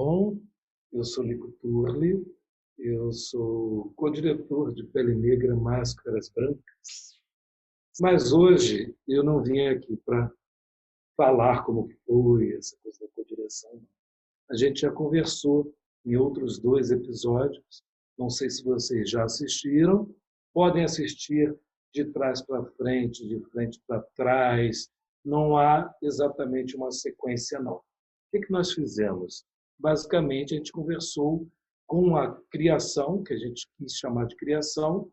bom? Eu sou Lico Turli, eu sou co-diretor de Pele Negra Máscaras Brancas. Mas hoje eu não vim aqui para falar como foi essa coisa da co-direção. A gente já conversou em outros 2 episódios, não sei se vocês já assistiram, podem assistir de trás para frente, de frente para trás, não há exatamente uma sequência, não. O que nós fizemos? Basicamente, a gente conversou com a criação, que a gente quis chamar de criação,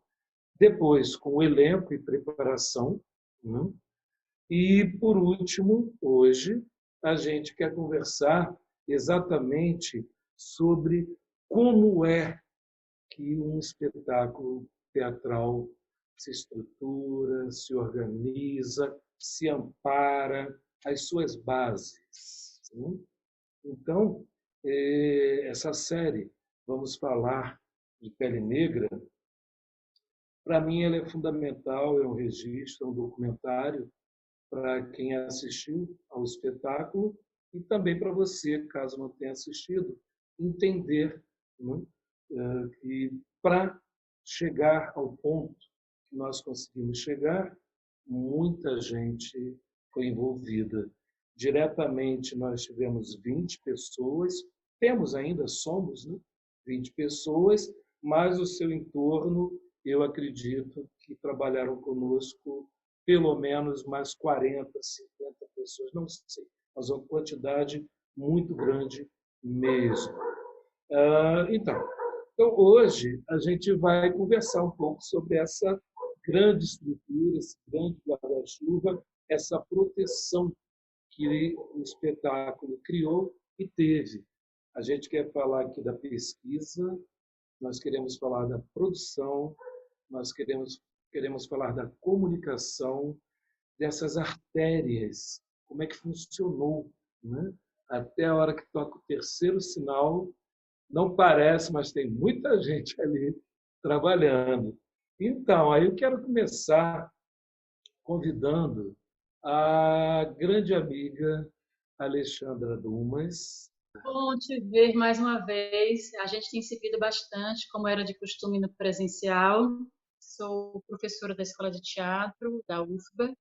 depois com o elenco e preparação, né? E, por último, hoje, a gente quer conversar exatamente sobre como é que um espetáculo teatral se estrutura, se organiza, se ampara, as suas bases, né? Então, essa série, vamos falar de Pele Negra, para mim ela é fundamental, é um registro, é um documentário para quem assistiu ao espetáculo e também para você, caso não tenha assistido, entender, né, que para chegar ao ponto que nós conseguimos chegar, muita gente foi envolvida. Diretamente, nós tivemos 20 pessoas, temos ainda, somos, né, 20 pessoas, mas o seu entorno, eu acredito que trabalharam conosco pelo menos mais 40, 50 pessoas, não sei, mas uma quantidade muito grande mesmo. Então, hoje a gente vai conversar um pouco sobre essa grande estrutura, esse grande guarda-chuva, essa proteção que o espetáculo criou e teve. A gente quer falar aqui da pesquisa, nós queremos falar da produção, nós queremos falar da comunicação, dessas artérias, como é que funcionou, né? Até a hora que toca o terceiro sinal, não parece, mas tem muita gente ali trabalhando. Então, aí eu quero começar convidando a grande amiga Alexandra Dumas. Bom te ver mais uma vez. A gente tem se visto bastante, como era de costume no presencial. Sou professora da Escola de Teatro da UFBA,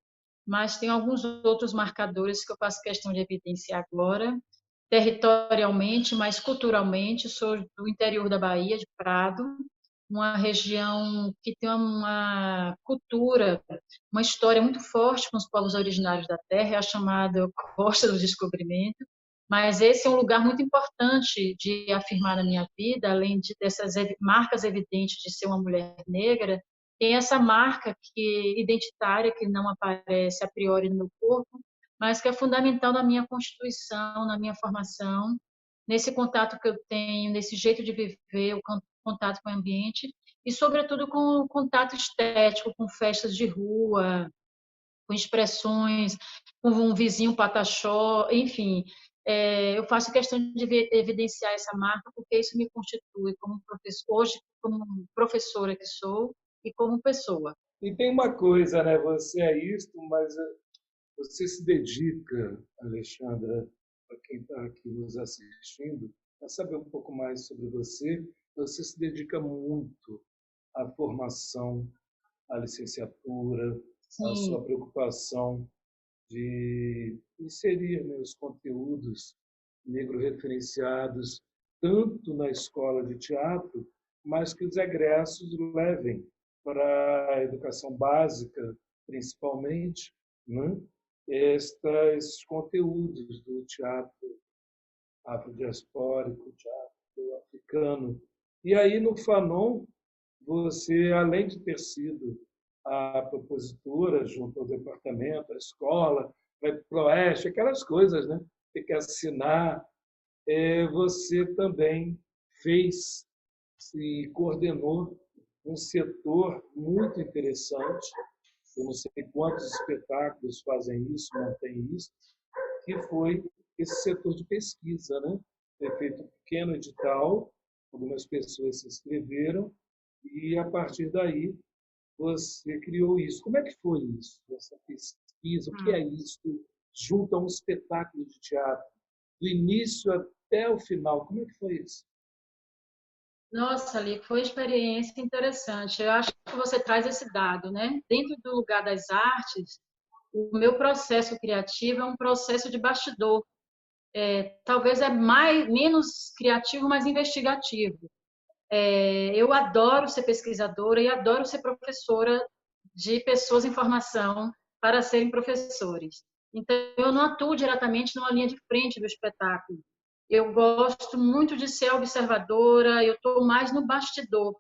mas tem alguns outros marcadores que eu faço questão de evidenciar agora. Territorialmente, mas culturalmente, sou do interior da Bahia, de Prado, uma região que tem uma cultura, uma história muito forte com os povos originários da terra, é a chamada Costa do Descobrimento. Mas esse é um lugar muito importante de afirmar na minha vida, além dessas marcas evidentes de ser uma mulher negra, tem essa marca identitária que não aparece a priori no meu corpo, mas que é fundamental na minha constituição, na minha formação, nesse contato que eu tenho, nesse jeito de viver, o contato com o ambiente e, sobretudo, com o contato estético, com festas de rua, com expressões, com um vizinho pataxó, enfim. Eu faço questão de evidenciar essa marca porque isso me constitui como professor, hoje como professora que sou e como pessoa. E tem uma coisa, né? Você é isto, mas você se dedica, Alexandra, para quem está aqui nos assistindo, para saber um pouco mais sobre você, você se dedica muito à formação, à licenciatura, à Sim. sua preocupação de inserir, né, os conteúdos negro-referenciados, tanto na escola de teatro, mas que os egressos levem para a educação básica, principalmente, né? Esses conteúdos do teatro afrodiaspórico, teatro africano. E aí, no Fanon, você, além de ter sido a propositora junto ao departamento, à escola, vai para o Proeste, aquelas coisas, né? Tem que assinar. Você também fez e coordenou um setor muito interessante. Eu não sei quantos espetáculos fazem isso, mantêm isso, que foi esse setor de pesquisa, né? Foi feito um pequeno edital, algumas pessoas se inscreveram e, a partir daí, você criou isso. Como é que foi isso, essa pesquisa? O que é isso junto a um espetáculo de teatro? Do início até o final. Como é que foi isso? Nossa, Ali, foi uma experiência interessante. Eu acho que você traz esse dado, né? Dentro do lugar das artes, o meu processo criativo é um processo de bastidor. Talvez é menos criativo, mais investigativo. Eu adoro ser pesquisadora e adoro ser professora de pessoas em formação para serem professores. Então, eu não atuo diretamente numa linha de frente do espetáculo. Eu gosto muito de ser observadora, eu estou mais no bastidor.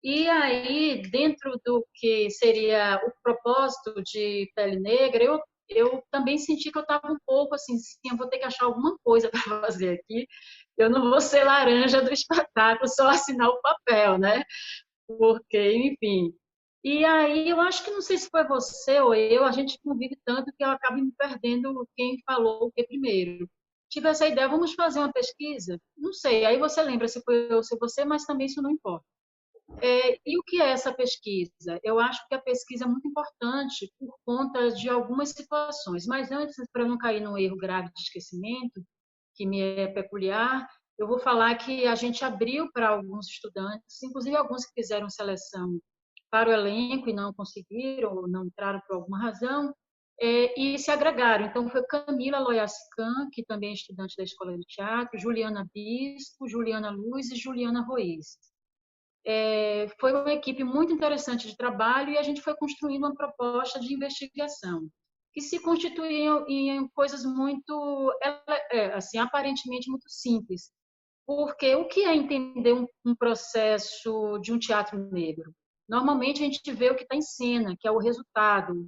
E aí, dentro do que seria o propósito de Pele Negra, eu também senti que eu estava um pouco assim, sim, eu vou ter que achar alguma coisa para fazer aqui. Eu não vou ser laranja do espetáculo, só assinar o papel, né? Porque, enfim. E aí, eu acho que não sei se foi você ou eu, a gente convive tanto que eu acabo me perdendo quem falou o que primeiro. Tive essa ideia, vamos fazer uma pesquisa? Não sei, aí você lembra se foi eu ou se você, mas também isso não importa. E o que é essa pesquisa? Eu acho que a pesquisa é muito importante por conta de algumas situações. Mas antes, para eu não cair num erro grave de esquecimento, que me é peculiar, eu vou falar que a gente abriu para alguns estudantes, inclusive alguns que fizeram seleção para o elenco e não conseguiram, ou não entraram por alguma razão, e se agregaram. Então, foi Camila Loyascan, que também é estudante da Escola de Teatro, Juliana Bispo, Juliana Luz e Juliana Ruiz. Foi uma equipe muito interessante de trabalho e a gente foi construindo uma proposta de investigação que se constituía em coisas muito, assim, aparentemente muito simples. Porque o que é entender um processo de um teatro negro? Normalmente a gente vê o que está em cena, que é o resultado,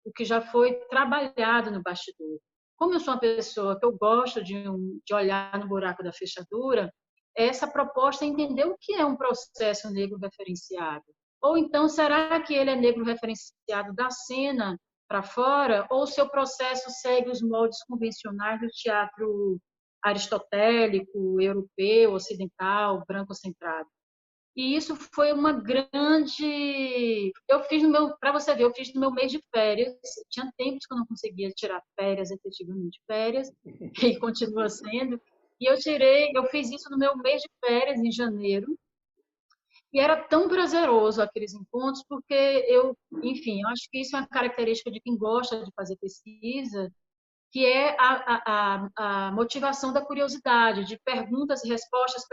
o que já foi trabalhado no bastidor. Como eu sou uma pessoa que eu gosto de olhar no buraco da fechadura, essa proposta é entender o que é um processo negro referenciado. Ou então, será que ele é negro referenciado da cena para fora, ou seu processo segue os moldes convencionais do teatro aristotélico, europeu, ocidental, branco-centrado? E isso foi uma grande. Eu fiz no meu, para você ver, eu fiz no meu mês de férias. Tinha tempos que eu não conseguia tirar férias, efetivamente férias, e continua sendo. E eu fiz isso no meu mês de férias, em janeiro, e era tão prazeroso aqueles encontros, porque enfim, eu acho que isso é uma característica de quem gosta de fazer pesquisa, que é a motivação da curiosidade, de perguntas e respostas.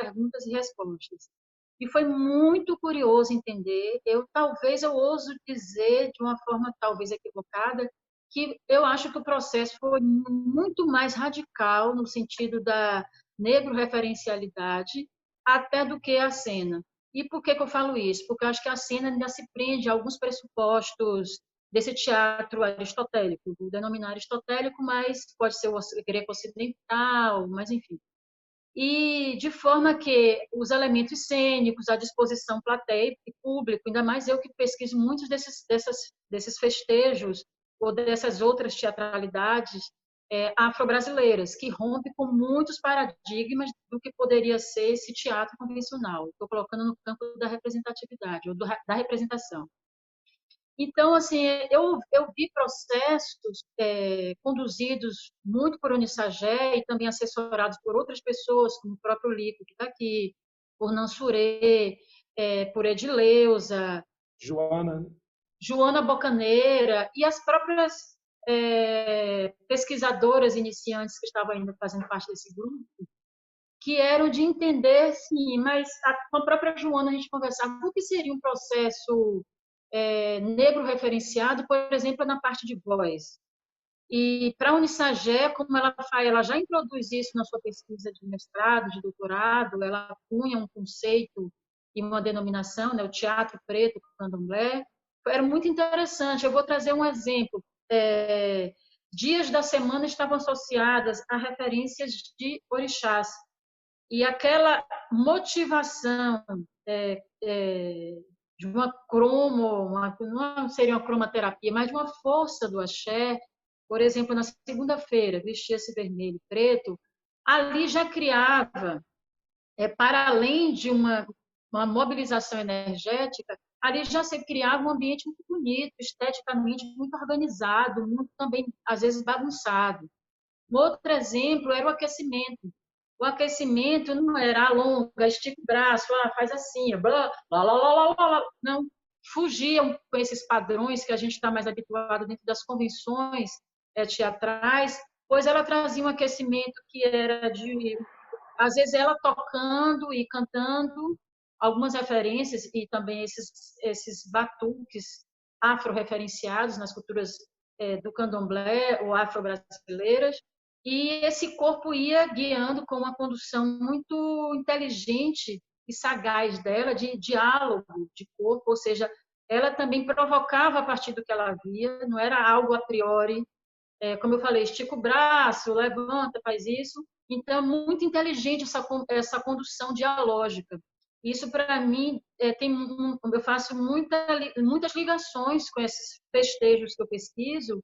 E foi muito curioso entender. Talvez eu ouso dizer de uma forma talvez equivocada que eu acho que o processo foi muito mais radical no sentido da negro-referencialidade até do que a cena. E por que eu falo isso? Porque eu acho que a cena ainda se prende a alguns pressupostos desse teatro aristotélico, do denominar aristotélico, mas pode ser o grego ocidental, mas enfim. E de forma que os elementos cênicos, a disposição plateia e público, ainda mais eu que pesquiso muitos desses festejos ou dessas outras teatralidades afro-brasileiras, que rompe com muitos paradigmas do que poderia ser esse teatro convencional. Estou colocando no campo da representatividade, ou da representação. Então, assim, eu vi processos conduzidos muito por Unisagé e também assessorados por outras pessoas, como o próprio Lico, que está aqui, por Nansurê, por Edileuza, Joana, Joana Bocaneira e as próprias pesquisadoras iniciantes que estavam ainda fazendo parte desse grupo, que eram de entender, sim, mas com a própria Joana a gente conversava o que seria um processo negro referenciado, por exemplo, na parte de voz. E para a Unisagé, como ela faz, ela já introduz isso na sua pesquisa de mestrado, de doutorado, ela punha um conceito e uma denominação, né, o teatro preto candomblé. Era muito interessante. Eu vou trazer um exemplo. Dias da semana estavam associadas a referências de orixás. E aquela motivação de uma não seria uma cromaterapia, mas de uma força do axé, por exemplo, na segunda-feira, vestia-se vermelho e preto, ali já criava, para além de uma mobilização energética, ali já se criava um ambiente muito bonito, esteticamente muito organizado, muito também, às vezes, bagunçado. Um outro exemplo era o aquecimento. O aquecimento não era alonga, estica o braço, faz assim, blá, blá, blá, blá, blá, blá. Não, fugiam com esses padrões que a gente está mais habituado dentro das convenções teatrais, pois ela trazia um aquecimento que era de, às vezes, ela tocando e cantando algumas referências e também esses batuques afro-referenciados nas culturas do candomblé ou afro-brasileiras, e esse corpo ia guiando com uma condução muito inteligente e sagaz dela, de diálogo de corpo, ou seja, ela também provocava a partir do que ela via, não era algo a priori, como eu falei, estica o braço, levanta, faz isso. Então, é muito inteligente essa condução dialógica. Isso, para mim, eu faço muitas ligações com esses festejos que eu pesquiso,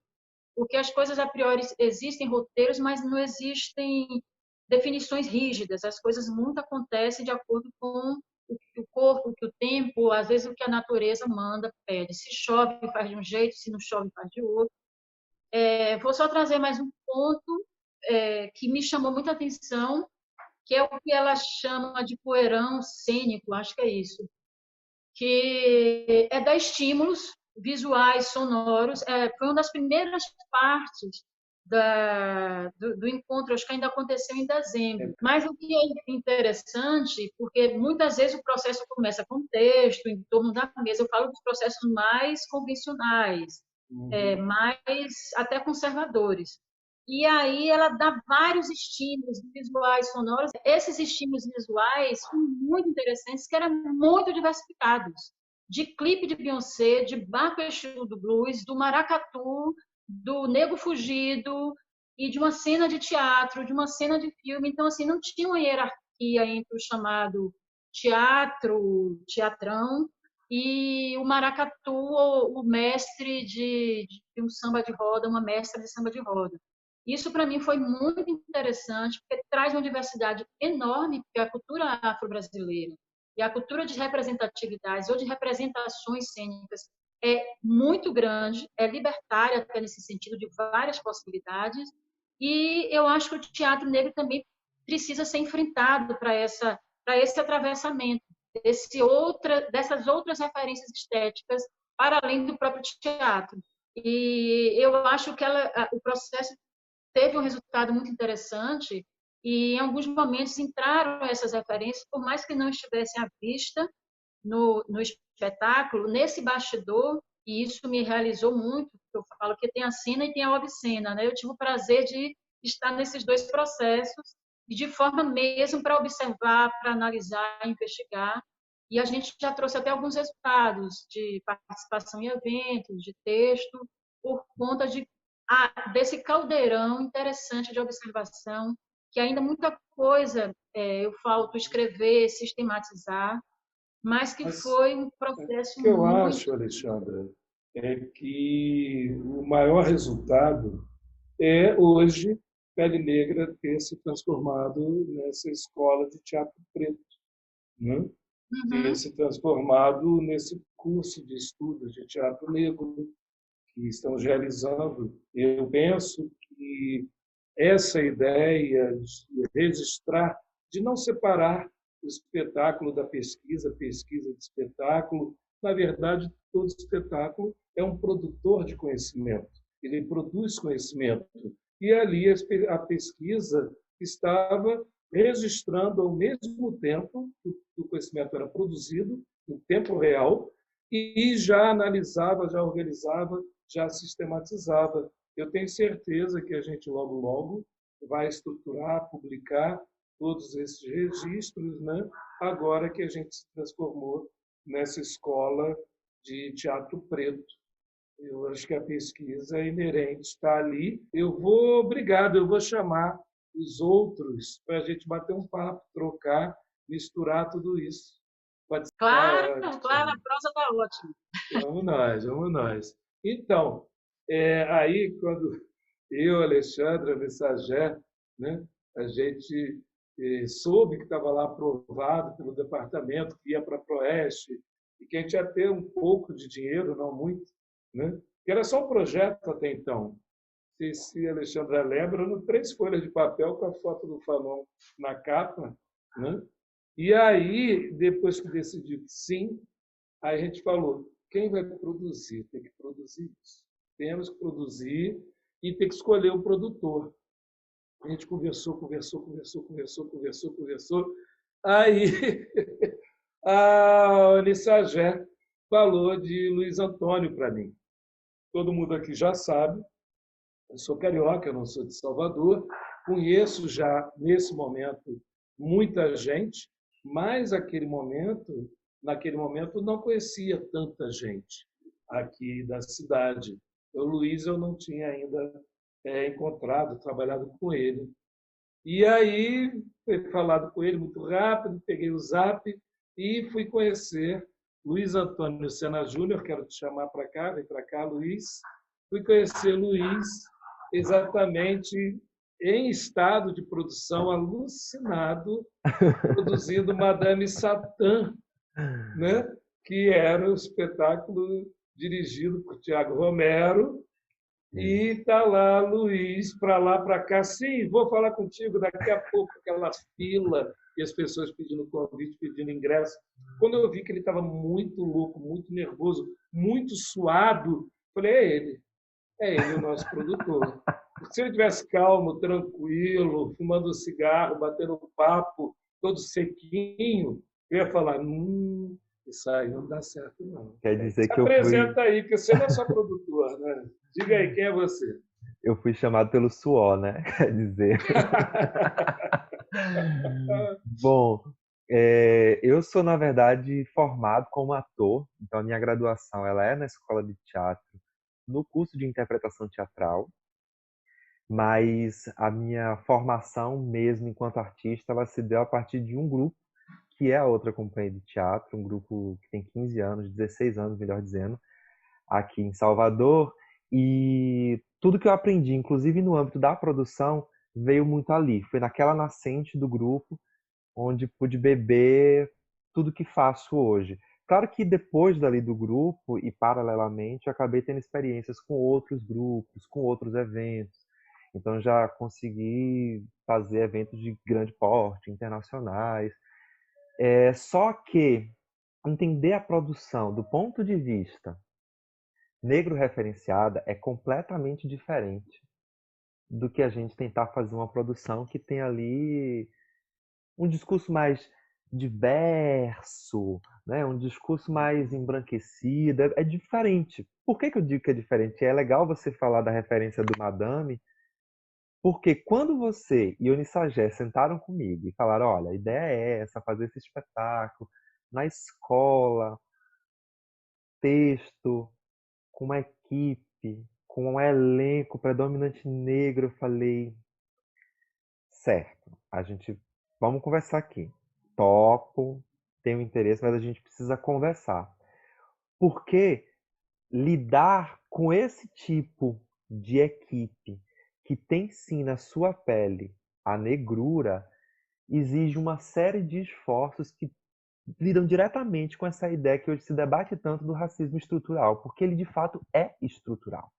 porque as coisas a priori existem roteiros, mas não existem definições rígidas. As coisas muito acontecem de acordo com o que o corpo, o que o tempo, às vezes o que a natureza manda, pede. Se chove, faz de um jeito, se não chove, faz de outro. Vou só trazer mais um ponto que me chamou muita atenção, que é o que ela chama de poeirão cênico, acho que é isso, que é dar estímulos visuais, sonoros. Foi uma das primeiras partes do encontro, acho que ainda aconteceu em dezembro. Mas o que é interessante, porque muitas vezes o processo começa com texto, em torno da mesa. Eu falo dos processos mais convencionais, mais até conservadores. E aí ela dá vários estímulos visuais, sonoros. Esses estímulos visuais são muito interessantes, que eram muito diversificados. De clipe de Beyoncé, de Barco Exu do Blues, do maracatu, do Nego Fugido, e de uma cena de teatro, de uma cena de filme. Então, assim, não tinha uma hierarquia entre o chamado teatro, teatrão, e o maracatu, o mestre de um samba de roda, uma mestra de samba de roda. Isso, para mim, foi muito interessante, porque traz uma diversidade enorme, porque a cultura afro-brasileira e a cultura de representatividades ou de representações cênicas é muito grande, é libertária até nesse sentido, de várias possibilidades, e eu acho que o teatro negro também precisa ser enfrentado para esse atravessamento, dessas outras referências estéticas, para além do próprio teatro. E eu acho que o processo teve um resultado muito interessante, e em alguns momentos entraram essas referências, por mais que não estivessem à vista no espetáculo, nesse bastidor, e isso me realizou muito, porque eu falo que tem a cena e tem a obscena, né? Eu tive o prazer de estar nesses dois processos, e de forma mesmo para observar, para analisar, investigar, e a gente já trouxe até alguns resultados de participação em eventos, de texto, por conta desse caldeirão interessante de observação, que ainda muita coisa eu falto escrever, sistematizar, mas que Mas foi um o processo que eu muito... acho, Alexandra, é que o maior resultado é hoje Pele Negra ter se transformado nessa escola de teatro preto, né? Ter Uhum. se transformado nesse curso de estudos de teatro negro que estamos realizando. Eu penso que essa ideia de registrar, de não separar o espetáculo da pesquisa, pesquisa de espetáculo, na verdade, todo espetáculo é um produtor de conhecimento, ele produz conhecimento. E ali a pesquisa estava registrando ao mesmo tempo que o conhecimento era produzido, em tempo real, e já analisava, já organizava, já sistematizava. Eu tenho certeza que a gente logo, logo vai estruturar, publicar todos esses registros, né? Agora que a gente se transformou nessa escola de teatro preto. Eu acho que a pesquisa é inerente, está ali. Obrigado, eu vou chamar os outros para a gente bater um papo, trocar, misturar tudo isso. Pode ser? Tá Claro, claro, a ótimo. prosa está ótima. Vamos nós, vamos nós. Então, aí quando eu, Alexandre, a Messager, né, a gente soube que estava lá aprovado pelo departamento, que ia para a Proeste, e que a gente ia ter um pouco de dinheiro, não muito, né, que era só um projeto até então. sei se a Alexandra lembra, eram 3 folhas de papel com a foto do Fanon na capa, né? E aí, depois que decidiu que sim, aí a gente falou, quem vai produzir? Tem que produzir isso. Temos que produzir e tem que escolher o produtor. A gente conversou. Aí a Unissagé falou de Luiz Antônio para mim. Todo mundo aqui já sabe, eu sou carioca, eu não sou de Salvador, conheço já, nesse momento, muita gente, mas naquele momento, não conhecia tanta gente aqui da cidade. O Luiz eu não tinha ainda encontrado, trabalhado com ele. E aí, foi falado com ele muito rápido, peguei o zap e fui conhecer Luiz Antônio Sena Júnior, quero te chamar para cá, vem para cá, Luiz. Fui conhecer Luiz exatamente em estado de produção, alucinado, produzindo Madame Satã, né? Que era o espetáculo dirigido por Tiago Romero, e está lá, Luiz, para lá, para cá. Sim, vou falar contigo daqui a pouco, aquela fila e as pessoas pedindo convite, pedindo ingresso. Quando eu vi que ele estava muito louco, muito nervoso, muito suado, falei, é ele o nosso produtor. Se ele tivesse calmo, tranquilo, fumando um cigarro, batendo um papo, todo sequinho, eu ia falar, isso aí não dá certo, não. Quer dizer Se que eu fui, apresenta aí, porque você não é só produtor, né? Diga aí, quem é você? eu fui chamado pelo suor, né? Quer dizer. Bom, eu sou, na verdade, formado como ator, então a minha graduação ela é na escola de teatro, no curso de interpretação teatral, mas a minha formação mesmo enquanto artista, ela se deu a partir de um grupo, que é a outra companhia de teatro, um grupo que tem 15 anos, 16 anos, melhor dizendo, aqui em Salvador, e tudo que eu aprendi, inclusive no âmbito da produção, veio muito ali. Foi naquela nascente do grupo onde pude beber tudo que faço hoje. Claro que depois dali do grupo e paralelamente, eu acabei tendo experiências com outros grupos, com outros eventos. Então já consegui fazer eventos de grande porte, internacionais. Só que entender a produção do ponto de vista negro referenciada é completamente diferente do que a gente tentar fazer uma produção que tem ali um discurso mais diverso, né? Um discurso mais embranquecido. É diferente. Por que eu digo que é diferente? É legal você falar da referência do Madame, porque quando você e Onissagé sentaram comigo e falaram, olha, a ideia é essa, fazer esse espetáculo na escola, texto, com uma equipe, com um elenco predominante negro, eu falei, certo, vamos conversar aqui. Topo, tenho interesse, mas a gente precisa conversar. Porque lidar com esse tipo de equipe que tem sim na sua pele a negrura exige uma série de esforços que lidam diretamente com essa ideia que hoje se debate tanto do racismo estrutural, porque ele de fato é estrutural.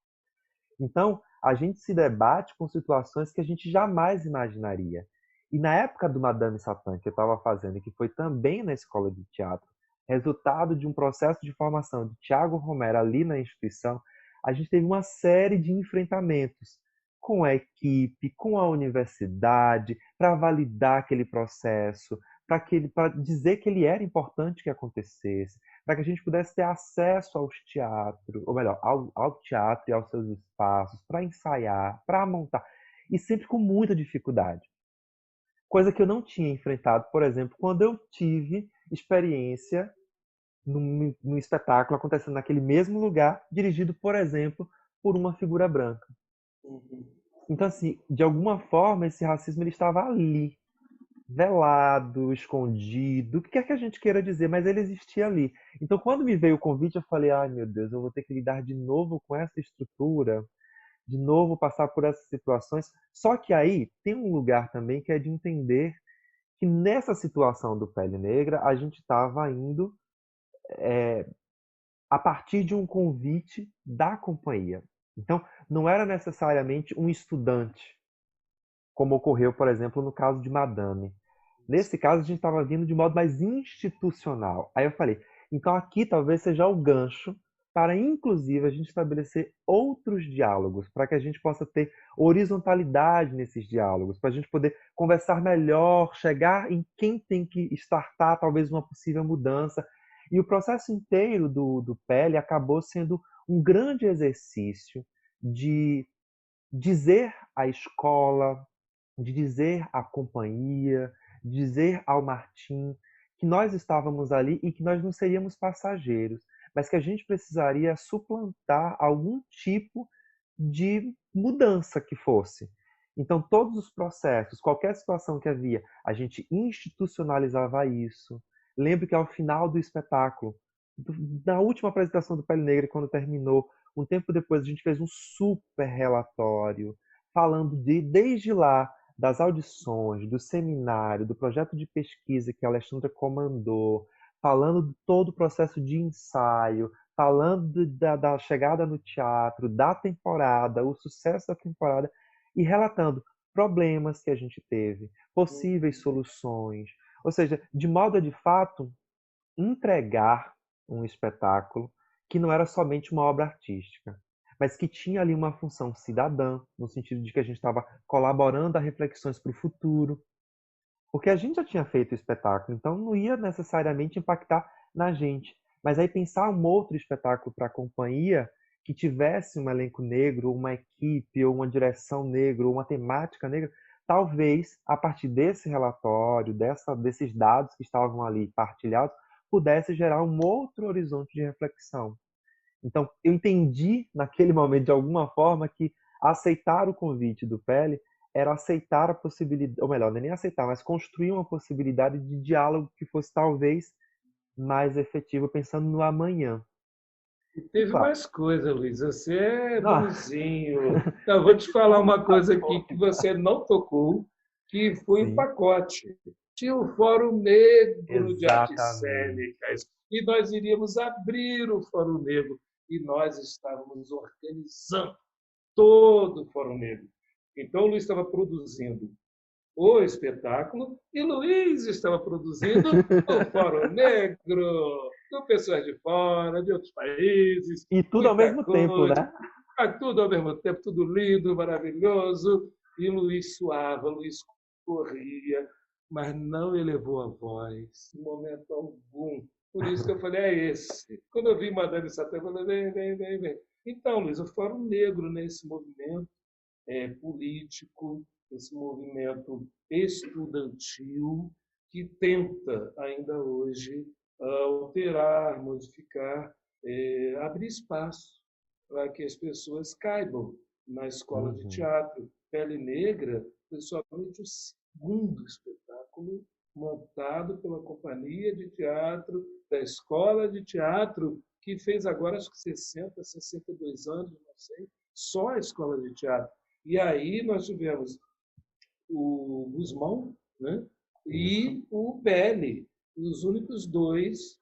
Então, a gente se debate com situações que a gente jamais imaginaria. E na época do Madame Satã, que eu estava fazendo, e que foi também na escola de teatro, resultado de um processo de formação de Tiago Romero ali na instituição, a gente teve uma série de enfrentamentos com a equipe, com a universidade, para validar aquele processo, para dizer que ele era importante que acontecesse, para que a gente pudesse ter acesso aos teatros, ou melhor, ao teatro e aos seus espaços, para ensaiar, para montar, e sempre com muita dificuldade. Coisa que eu não tinha enfrentado, por exemplo, quando eu tive experiência num espetáculo acontecendo naquele mesmo lugar, dirigido, por exemplo, por uma figura branca. Então, assim, de alguma forma, esse racismo ele estava ali, velado, escondido, o que quer que a gente queira dizer, mas ele existia ali. Então, quando me veio o convite, eu falei, ai meu Deus, eu vou ter que lidar de novo com essa estrutura, de novo passar por essas situações. Só que aí tem um lugar também que é de entender que nessa situação do Pele Negra, a gente estava indo a partir de um convite da companhia. Então, não era necessariamente um estudante, como ocorreu, por exemplo, no caso de Madame. Nesse caso, a gente estava vindo de modo mais institucional. Aí eu falei, então aqui talvez seja o gancho para, inclusive, a gente estabelecer outros diálogos, para que a gente possa ter horizontalidade nesses diálogos, para a gente poder conversar melhor, chegar em quem tem que startar talvez uma possível mudança. E o processo inteiro do PL acabou sendo um grande exercício de dizer à escola, de dizer à companhia, dizer ao Martim que nós estávamos ali e que nós não seríamos passageiros, mas que a gente precisaria suplantar algum tipo de mudança que fosse. Então, todos os processos, qualquer situação que havia, a gente institucionalizava isso. Lembro que ao final do espetáculo, na última apresentação do Pele Negra, quando terminou, um tempo depois, a gente fez um super relatório falando desde lá das audições, do seminário, do projeto de pesquisa que a Alexandra comandou, falando de todo o processo de ensaio, falando da chegada no teatro, da temporada, o sucesso da temporada, e relatando problemas que a gente teve, possíveis soluções. Ou seja, de modo a, de fato, entregar um espetáculo que não era somente uma obra artística, mas que tinha ali uma função cidadã, no sentido de que a gente estava colaborando a reflexões para o futuro, porque a gente já tinha feito o espetáculo, então não ia necessariamente impactar na gente. Mas aí pensar um outro espetáculo para a companhia que tivesse um elenco negro, uma equipe, ou uma direção negra, ou uma temática negra, talvez, a partir desse relatório, desses dados que estavam ali partilhados, pudesse gerar um outro horizonte de reflexão. Então, eu entendi naquele momento, de alguma forma, que aceitar o convite do Pele era aceitar a possibilidade, ou melhor, não é nem aceitar, mas construir uma possibilidade de diálogo que fosse talvez mais efetivo, pensando no amanhã. E E teve claro, mais coisa, Luiz. Você é não, bonzinho. Eu vou te falar uma coisa aqui que você não tocou, que foi o sim, pacote. Tinha o Fórum Negro de Artes exatamente. Cênicas e nós iríamos abrir o Fórum Negro e nós estávamos organizando todo o Fórum Negro. Então, o Luiz estava produzindo o espetáculo e Luiz estava produzindo o Fórum Negro, com pessoas de fora, de outros países, E tudo ao muita mesmo tempo, coisa, né? tudo ao mesmo tempo, tudo lindo, maravilhoso. E Luiz suava, Luiz corria, mas não elevou a voz, em momento algum. Por isso que eu falei, é esse. Quando eu vi Madame Satã, eu falei, vem, vem, vem, vem. Então, Luiz, o Fórum Negro nesse movimento político, esse movimento estudantil que tenta ainda hoje alterar, modificar, abrir espaço para que as pessoas caibam na escola de Uhum, teatro. Pele Negra foi somente o segundo espetáculo montado pela companhia de teatro da escola de teatro que fez agora acho que 60, 62 anos, não sei, só a escola de teatro. E aí nós tivemos o Guzmão, né? isso. E o PL, os únicos dois,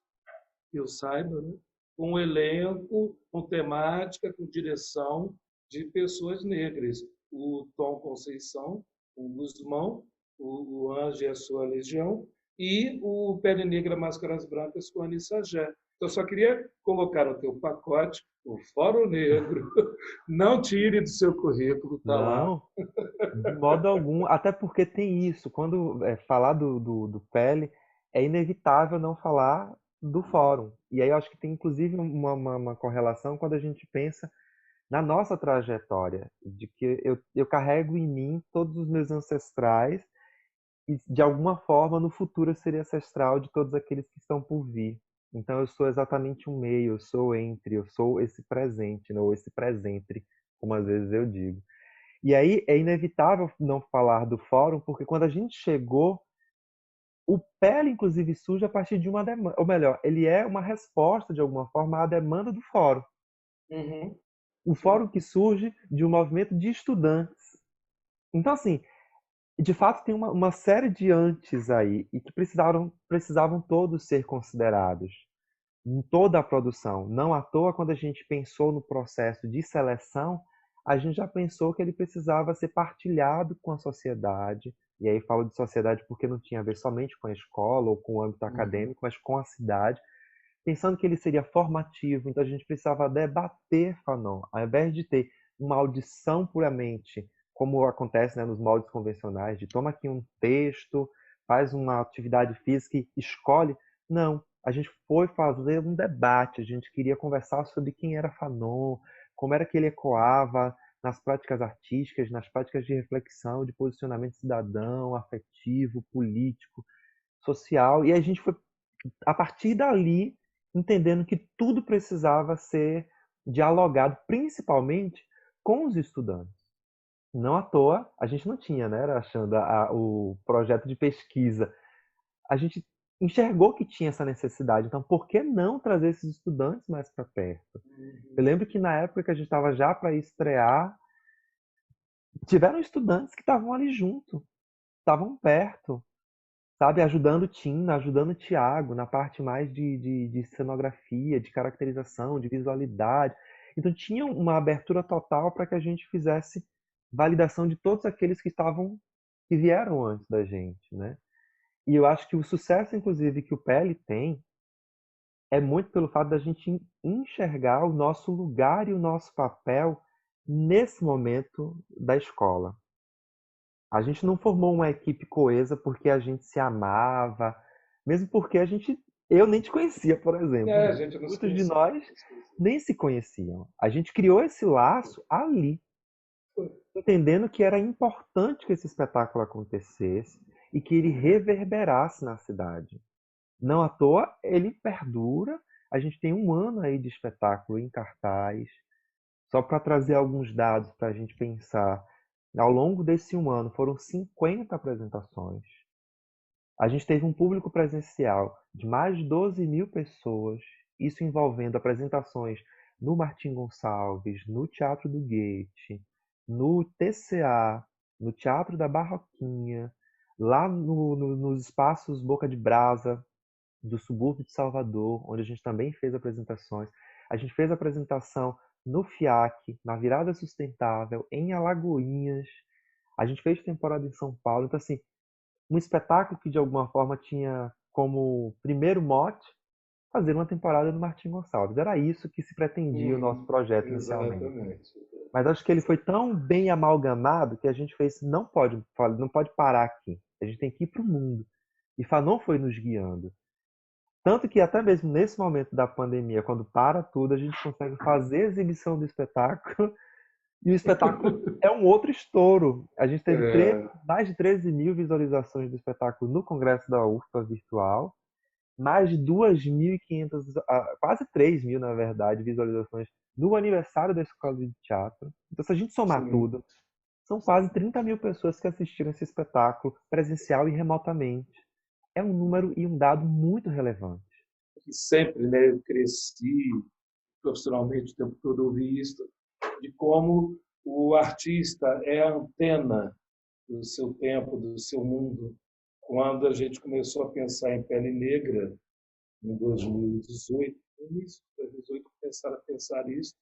que eu saiba, né? Com um elenco, com temática, com direção de pessoas negras. O Tom Conceição, o Guzmão, o Anjo e a sua Legião, e o Pele Negra Máscaras Brancas com a Anissa Gé. Então, só queria colocar no teu pacote o Fórum Negro. Não tire do seu currículo, está lá. Não, de modo algum, até porque tem isso. Quando falar do Pele, é inevitável não falar do fórum. E aí eu acho que tem inclusive uma correlação quando a gente pensa na nossa trajetória, de que eu carrego em mim todos os meus ancestrais e de alguma forma no futuro eu seria ancestral de todos aqueles que estão por vir. Então eu sou exatamente um meio, eu sou entre, eu sou esse presente, né, ou esse presentre, como às vezes eu digo. E aí é inevitável não falar do fórum, porque quando a gente chegou, o PL, inclusive, surge a partir de uma demanda, ou melhor, ele é uma resposta, de alguma forma, à demanda do fórum. Uhum. Um Sim. fórum que surge de um movimento de estudantes. Então, assim, de fato, tem uma série de antes aí, e que precisavam todos ser considerados em toda a produção. Não à toa, quando a gente pensou no processo de seleção, a gente já pensou que ele precisava ser partilhado com a sociedade, e aí falo de sociedade porque não tinha a ver somente com a escola ou com o âmbito acadêmico, mas com a cidade, pensando que ele seria formativo, então a gente precisava debater Fanon, ao invés de ter uma audição puramente, como acontece, né, nos moldes convencionais, de toma aqui um texto, faz uma atividade física e escolhe. Não, a gente foi fazer um debate, a gente queria conversar sobre quem era Fanon, como era que ele ecoava nas práticas artísticas, nas práticas de reflexão, de posicionamento cidadão, afetivo, político, social, e a gente foi, a partir dali, entendendo que tudo precisava ser dialogado, principalmente com os estudantes. Não à toa, a gente não tinha, né, achando o projeto de pesquisa. A gente enxergou que tinha essa necessidade. Então, por que não trazer esses estudantes mais para perto? Eu lembro que na época que a gente estava já para estrear, tiveram estudantes que estavam ali junto, estavam perto, sabe, ajudando o Tim, ajudando o Tiago na parte mais de cenografia, de caracterização, de visualidade. Então tinha uma abertura total para que a gente fizesse validação de todos aqueles que vieram antes da gente, né? E eu acho que o sucesso, inclusive, que o PL tem é muito pelo fato da gente enxergar o nosso lugar e o nosso papel nesse momento da escola. A gente não formou uma equipe coesa porque a gente se amava, mesmo porque eu nem te conhecia, por exemplo. A gente não se Muitos de conhecia. nós nem se conheciam. A gente criou esse laço ali, entendendo que era importante que esse espetáculo acontecesse e que ele reverberasse na cidade. Não à toa, ele perdura. A gente tem 1 ano aí de espetáculo em cartaz. Só para trazer alguns dados para a gente pensar. Ao longo desse 1 ano, foram 50 apresentações. A gente teve um público presencial de mais de 12 mil pessoas, isso envolvendo apresentações no Martim Gonçalves, no Teatro do Goethe, no TCA, no Teatro da Barroquinha, lá nos espaços Boca de Brasa, do subúrbio de Salvador, onde a gente também fez apresentações. A gente fez apresentação no FIAC, na Virada Sustentável, em Alagoinhas. A gente fez temporada em São Paulo. Então, assim, um espetáculo que de alguma forma tinha como primeiro mote fazer uma temporada do Martim Gonçalves. Era isso que se pretendia o nosso projeto inicialmente. Exatamente. Mas acho que ele foi tão bem amalgamado que a gente fez, não pode parar aqui. A gente tem que ir para o mundo. E Fanon foi nos guiando. Tanto que até mesmo nesse momento da pandemia, quando para tudo, a gente consegue fazer a exibição do espetáculo e o espetáculo é um outro estouro. A gente teve mais de 13 mil visualizações do espetáculo no Congresso da UFPA virtual, mais de 2.500, quase 3.000, na verdade, visualizações no aniversário da Escola de Teatro. Então, se a gente somar tudo, são quase 30 mil pessoas que assistiram esse espetáculo presencial e remotamente. É um número e um dado muito relevante. E sempre, né, eu cresci profissionalmente o tempo todo, ouvi isso, de como o artista é a antena do seu tempo, do seu mundo. Quando a gente começou a pensar em Pele Negra, em 2018, no início de 2018, começaram a pensar isso,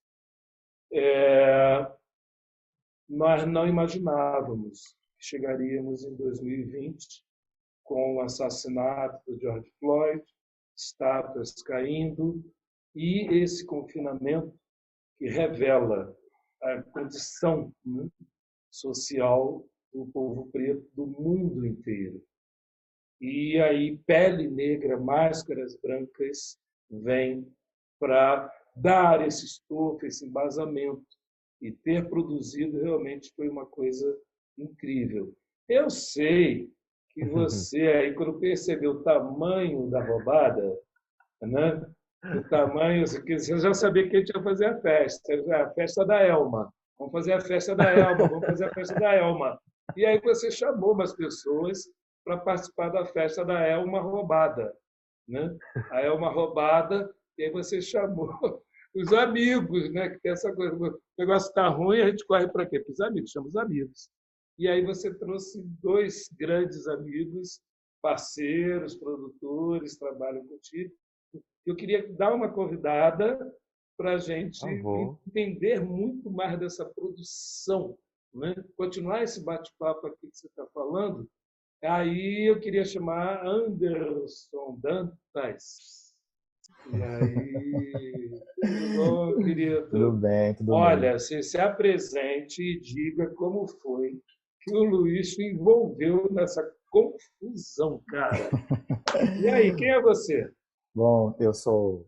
nós não imaginávamos que chegaríamos em 2020 com o assassinato do George Floyd, estátuas caindo e esse confinamento que revela a condição, né, social do povo preto do mundo inteiro. E aí Pele Negra, Máscaras Brancas vem para dar esse estofo, esse embasamento, e ter produzido realmente foi uma coisa incrível. Eu sei que você aí, quando percebeu o tamanho da roubada, né? O tamanho, você já sabia que a gente ia fazer a festa da Elma. Vamos fazer a festa da Elma, vamos fazer a festa da Elma. E aí você chamou umas pessoas para participar da festa da Elma roubada, né? A Elma roubada, e aí você chamou os amigos, né? Que tem essa coisa, o negócio está ruim, a gente corre para quê? Para os amigos, chama os amigos. E aí você trouxe 2 grandes amigos, parceiros, produtores, trabalham contigo. Eu queria dar uma convidada para a Por gente favor. entender muito mais dessa produção, né? Continuar esse bate-papo aqui que você está falando. Aí eu queria chamar Anderson Dantas. E aí, tudo bom, Tudo querido? bem, tudo bem. Olha, você se apresente e diga como foi que o Luiz se envolveu nessa confusão, cara. E aí, quem é você? Bom, eu sou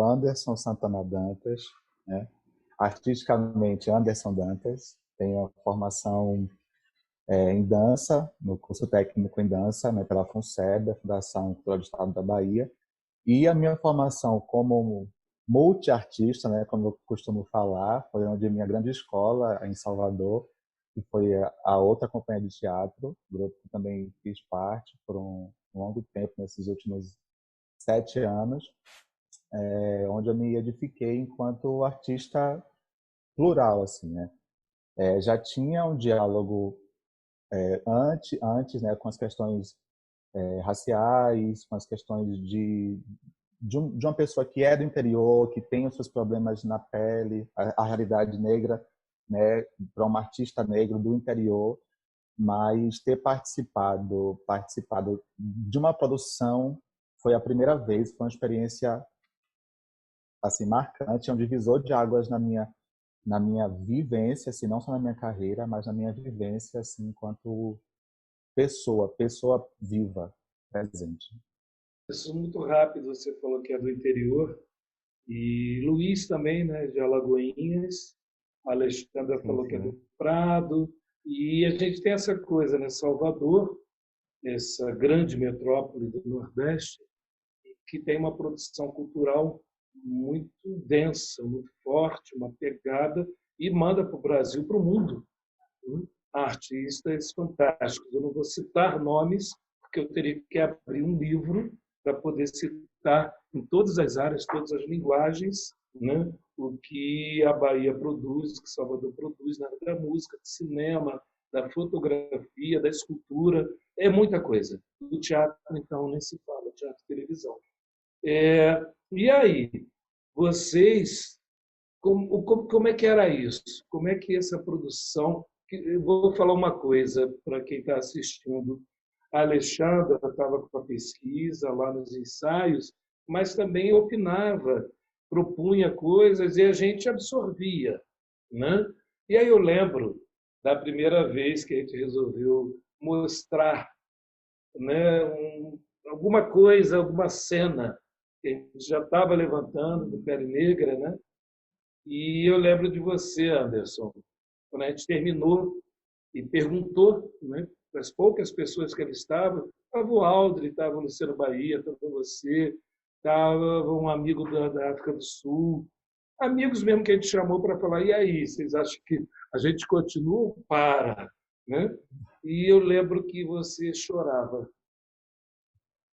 Anderson Santana Dantas, né? Artisticamente Anderson Dantas. Tenho a formação em dança, no curso técnico em dança, né, pela FUNSEB, a Fundação Cultural do Estado da Bahia. E a minha formação como multiartista, né, como eu costumo falar, foi onde minha grande escola, em Salvador, que foi a outra companhia de teatro, grupo que também fiz parte por um longo tempo, nesses últimos 7 anos, onde eu me edifiquei enquanto artista plural, assim, né? Já tinha um diálogo antes, né, com as questões raciais, com as questões de uma pessoa que é do interior, que tem os seus problemas na pele, a realidade negra, né, para um artista negro do interior, mas ter participado de uma produção foi a primeira vez, foi uma experiência assim marcante, é um divisor de águas na minha vivência, assim, não só na minha carreira, mas na minha vivência assim enquanto pessoa viva, presente. Isso muito rápido, você falou que é do interior. E Luiz também, né, de Alagoinhas. A Alexandra Sim, falou que é sim. do Prado. E a gente tem essa coisa, né? Salvador, essa grande metrópole do Nordeste, que tem uma produção cultural muito densa, muito forte, uma pegada, e manda para o Brasil, para o mundo, né? Artistas fantásticos. Eu não vou citar nomes, porque eu teria que abrir um livro para poder citar em todas as áreas, todas as linguagens, né? O que a Bahia produz, o que Salvador produz na área da música, do cinema, da fotografia, da escultura, é muita coisa. Do teatro, então, nem se fala, teatro e televisão. E aí, vocês, como é que era isso? Como é que essa produção... Eu vou falar uma coisa para quem está assistindo. A Alexandra estava com a pesquisa lá nos ensaios, mas também opinava, propunha coisas e a gente absorvia, né? E aí eu lembro da primeira vez que a gente resolveu mostrar, né, alguma coisa, alguma cena que a gente já estava levantando do Pele Negra, né? E eu lembro de você, Anderson, quando a gente terminou e perguntou, né, para as poucas pessoas que ali estavam, estava o Aldri, estava o Luciano Bahia, estava você, estava um amigo da África do Sul, amigos mesmo que a gente chamou para falar, e aí, vocês acham que a gente continua ou para? Né? E eu lembro que você chorava.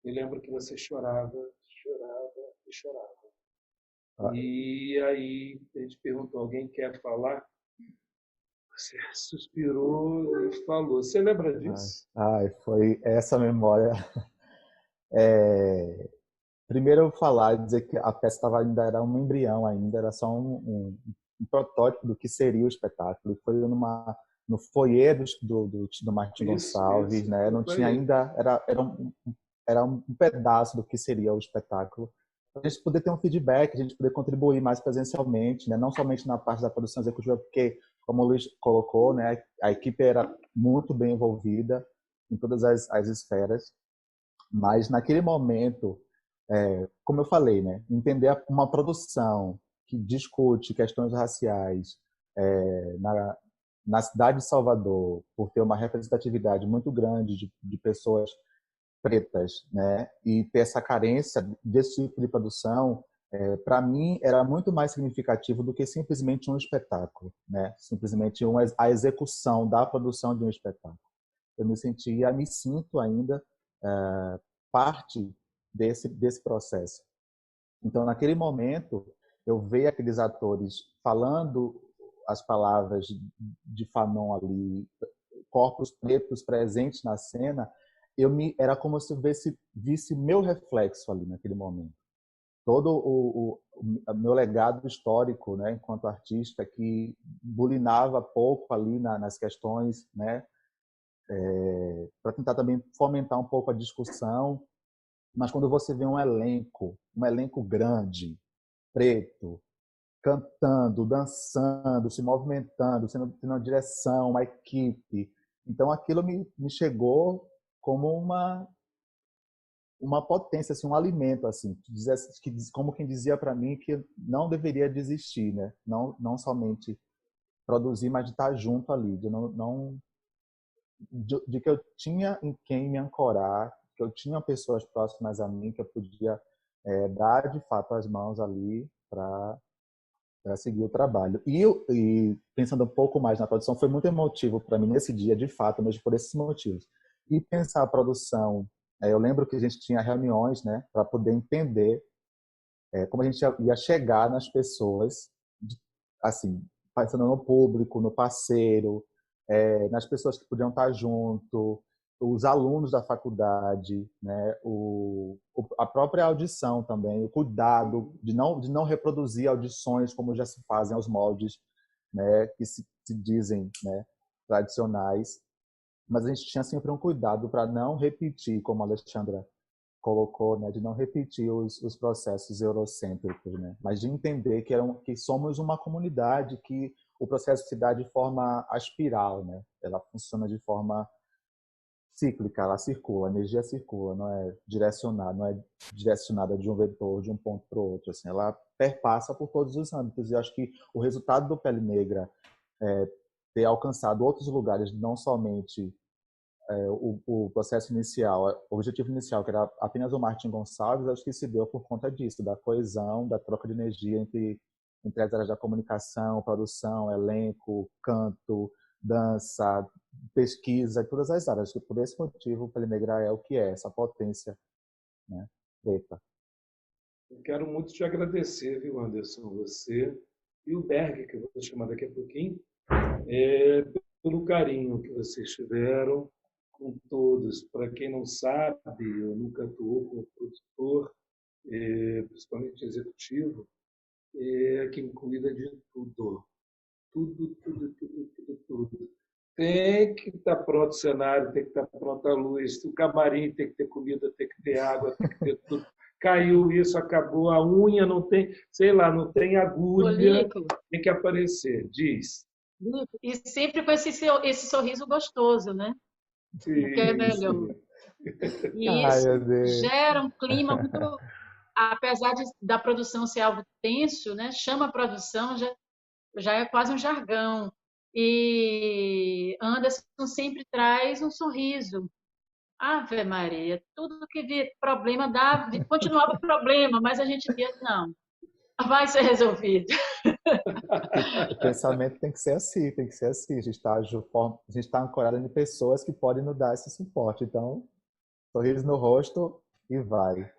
Eu lembro que você chorava, chorava e chorava. E aí a gente perguntou, alguém quer falar? Você suspirou e falou. Você lembra Ai, disso? ai, foi essa memória. É, primeiro eu falar e dizer que a peça ainda era um embrião ainda, era só um protótipo do que seria o espetáculo. Foi no foyer do Martin Gonçalves, Isso. né? Eu Não tinha falei, ainda, era um pedaço do que seria o espetáculo. A gente poder ter um feedback, a gente poder contribuir mais presencialmente, né? Não somente na parte da produção executiva, porque, como o Luiz colocou, né, a equipe era muito bem envolvida em todas as esferas, mas naquele momento, como eu falei, né, entender uma produção que discute questões raciais na cidade de Salvador, por ter uma representatividade muito grande de pessoas pretas, né, e ter essa carência desse tipo de produção, para mim era muito mais significativo do que simplesmente um espetáculo, né, simplesmente a execução da produção de um espetáculo. Eu me sinto ainda parte desse processo. Então, naquele momento, eu vejo aqueles atores falando as palavras de Fanon ali, corpos pretos presentes na cena, era como se eu visse meu reflexo ali naquele momento. todo o meu legado histórico, né, enquanto artista, que bulinava pouco ali nas questões, né, para tentar também fomentar um pouco a discussão. Mas quando você vê um elenco grande, preto, cantando, dançando, se movimentando, tendo uma direção, uma equipe, então aquilo me chegou como uma potência, assim, um alimento, assim, como quem dizia para mim que não deveria desistir, né? Não somente produzir, mas de estar junto ali, de não de que eu tinha em quem me ancorar, que eu tinha pessoas próximas a mim que eu podia dar de fato as mãos ali para seguir o trabalho. E pensando um pouco mais na produção, foi muito emotivo para mim nesse dia, de fato, mesmo por esses motivos. E pensar a produção, eu lembro que a gente tinha reuniões, né, para poder entender como a gente ia chegar nas pessoas, assim, pensando no público, no parceiro, nas pessoas que podiam estar junto, os alunos da faculdade, né, a própria audição também, o cuidado de não reproduzir audições como já se fazem aos moldes, né, que se dizem, né, tradicionais, mas a gente tinha sempre um cuidado para não repetir, como a Alexandra colocou, né, de não repetir os processos eurocêntricos, né, mas de entender que somos uma comunidade, que o processo se dá de forma aspiral, né, ela funciona de forma cíclica, ela circula, a energia circula, não é direcionada de um vetor, de um ponto para o outro, assim, ela perpassa por todos os âmbitos, e acho que o resultado do Pele Negra ter alcançado outros lugares, não somente o processo inicial, o objetivo inicial, que era apenas o Martin Gonçalves, acho que se deu por conta disso, da coesão, da troca de energia entre as áreas da comunicação, produção, elenco, canto, dança, pesquisa, todas as áreas. Por esse motivo, o Pele Negra é o que é, essa potência, né, preta. Eu quero muito te agradecer, viu, Anderson, você e o Berg, que eu vou chamar daqui a pouquinho, pelo carinho que vocês tiveram com todos. Para quem não sabe, eu nunca atuou como produtor, principalmente executivo, quem cuida de tudo. Tudo. Tem que estar pronto o cenário, tem que estar pronta a luz, o camarim tem que ter comida, tem que ter água, tem que ter tudo. Caiu isso, acabou, a unha não tem, sei lá, não tem agulha, Lico, tem que aparecer. Diz. e sempre com esse sorriso gostoso, né? O que é Sim, melhor. sim. E Ai, isso meu Deus. gera um clima muito, apesar da produção ser algo tenso, né? Chama a produção, já é quase um jargão. E Anderson sempre traz um sorriso. Ave Maria, tudo que via problema continuava problema, mas a gente via, não, vai ser resolvido. O pensamento tem que ser assim, tem que ser assim. A gente está ancorado em pessoas que podem nos dar esse suporte. Então, sorriso no rosto e vai.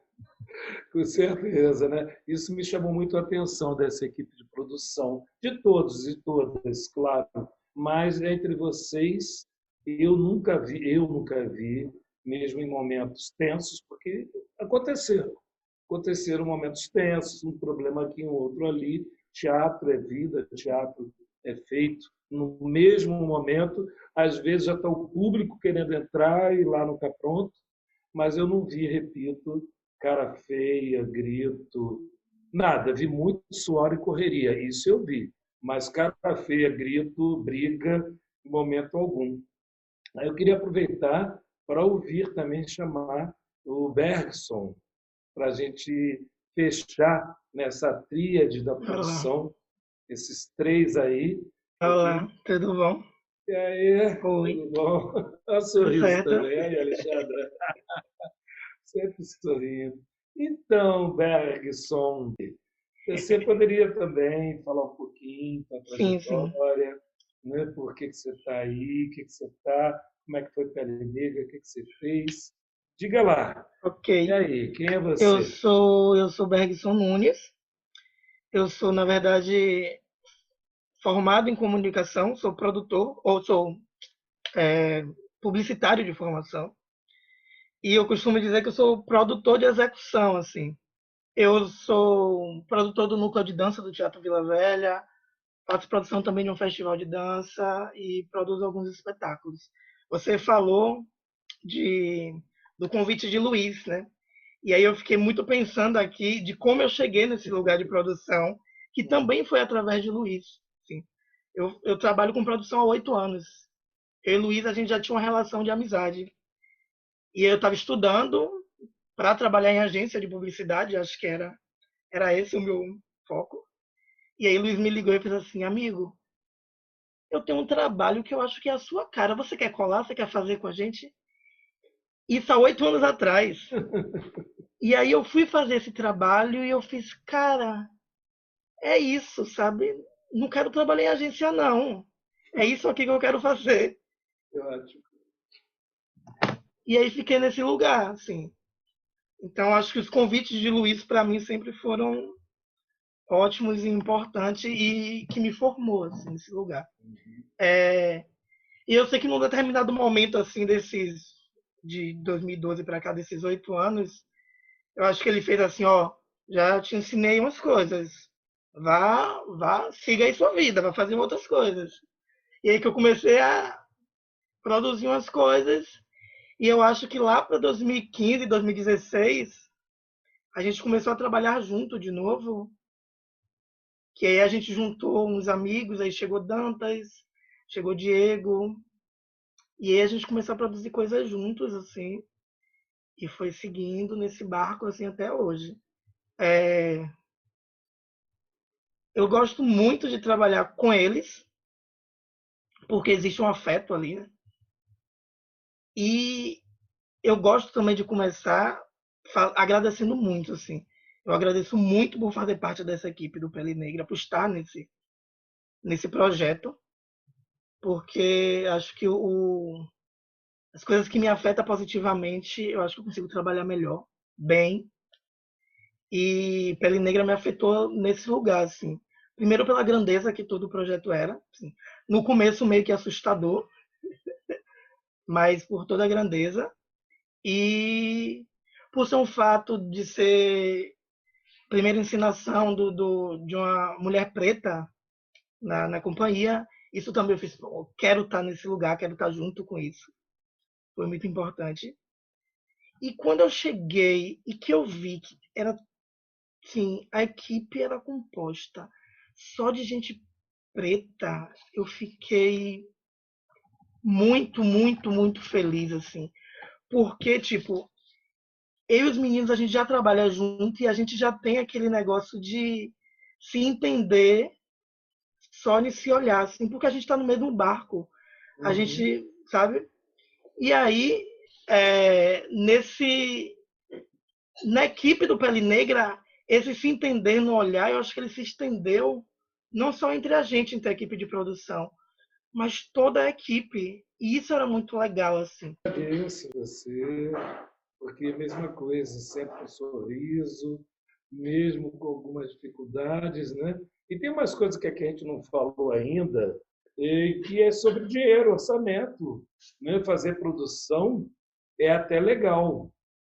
Com certeza, né? Isso me chamou muito a atenção dessa equipe de produção, de todos e todas, claro, mas entre vocês eu nunca vi, mesmo em momentos tensos, porque aconteceram momentos tensos, um problema aqui, um outro ali. Teatro é vida, teatro é feito no mesmo momento. Às vezes já está o público querendo entrar e lá não está pronto, mas eu não vi, repito, cara feia, grito, nada. Vi muito suor e correria, isso eu vi. Mas cara feia, grito, briga, em momento algum. Aí eu queria aproveitar para ouvir também chamar o Bergson, para a gente fechar nessa tríade da Olá, produção, esses três aí. olá, tudo bom? E aí, Oi, tudo bom? Olha o tudo sorriso certo? também, aí, Alexandra. Sempre sorrindo. Então, Bergson, você poderia também falar um pouquinho da Sim, sim. trajetória, né? Por que você está aí, o que você está, como é que foi Pele Negra, o que você fez? Diga lá. Ok. E aí, quem é Eu você? sou, eu sou Bergson Nunes. Eu sou, na verdade, formado em comunicação, sou produtor, ou sou é, publicitário de formação. E eu costumo dizer que eu sou produtor de execução, assim. Eu sou produtor do núcleo de dança do Teatro Vila Velha, faço produção também de um festival de dança e produzo alguns espetáculos. Você falou de, do convite de Luiz, né? E aí eu fiquei muito pensando aqui de como eu cheguei nesse lugar de produção, que também foi através de Luiz. Assim. Eu trabalho com produção há 8 anos. Eu e Luiz, a gente já tinha uma relação de amizade. E eu estava estudando para trabalhar em agência de publicidade, acho que era esse o meu foco. E aí Luiz me ligou e fez assim, amigo, eu tenho um trabalho que eu acho que é a sua cara. Você quer colar? Você quer fazer com a gente? Isso há 8 anos atrás. E aí eu fui fazer esse trabalho e eu fiz, cara, é isso, sabe? Não quero trabalhar em agência, não. É isso aqui que eu quero fazer. Ótimo. E aí fiquei nesse lugar, assim. Então acho que os convites de Luiz para mim sempre foram ótimos e importantes e que me formou assim, nesse lugar. E eu sei que num determinado momento assim desses de 2012 para cá, desses 8 anos, eu acho que ele fez assim, ó, já te ensinei umas coisas, vá, siga aí sua vida, vá fazer outras coisas. E aí que eu comecei a produzir umas coisas e eu acho que lá para 2015, 2016, a gente começou a trabalhar junto de novo, que aí a gente juntou uns amigos, aí chegou Dantas, chegou Diego, e aí a gente começou a produzir coisas juntos, assim, e foi seguindo nesse barco, assim, até hoje. Eu gosto muito de trabalhar com eles, porque existe um afeto ali, né? E eu gosto também de começar agradecendo muito, assim. Eu agradeço muito por fazer parte dessa equipe do Pele Negra, por estar nesse projeto, porque acho que as coisas que me afetam positivamente, eu acho que eu consigo trabalhar melhor, bem. E Pele Negra me afetou nesse lugar, assim. Primeiro pela grandeza que todo o projeto era. Assim. No começo meio que assustador, mas por toda a grandeza. E por ser um fato de ser a primeira encenação de uma mulher preta na companhia, isso também eu fiz, quero estar nesse lugar, quero estar junto com isso. Foi muito importante. E quando eu cheguei e que eu vi que era, sim, a equipe era composta só de gente preta, eu fiquei muito, muito, muito feliz, assim. Porque, tipo, eu e os meninos, a gente já trabalha junto e a gente já tem aquele negócio de se entender só nesse olhar, assim, porque a gente está no mesmo barco. A gente, sabe? E aí, na equipe do Pele Negra, esse se entender no olhar, eu acho que ele se estendeu não só entre a gente, entre a equipe de produção, mas toda a equipe. E isso era muito legal, assim. Agradeço você, porque é a mesma coisa, sempre um sorriso, mesmo com algumas dificuldades, né? E tem umas coisas que aqui a gente não falou ainda, que é sobre dinheiro, orçamento, né? Fazer produção é até legal.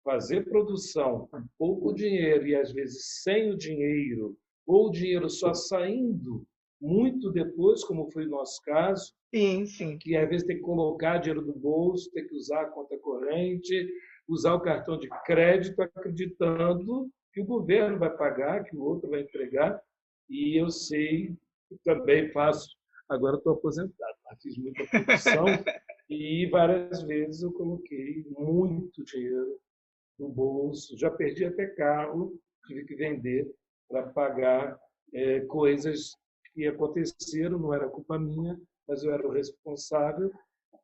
Fazer produção com pouco dinheiro e às vezes sem o dinheiro, ou o dinheiro só saindo muito depois, como foi o nosso caso, Sim, sim. que às vezes tem que colocar dinheiro do bolso, tem que usar a conta corrente, usar o cartão de crédito, acreditando que o governo vai pagar, que o outro vai entregar. E eu sei, também faço, agora estou aposentado, mas fiz muita produção e várias vezes eu coloquei muito dinheiro no bolso, já perdi até carro, tive que vender para pagar coisas que aconteceram, não era culpa minha, mas eu era o responsável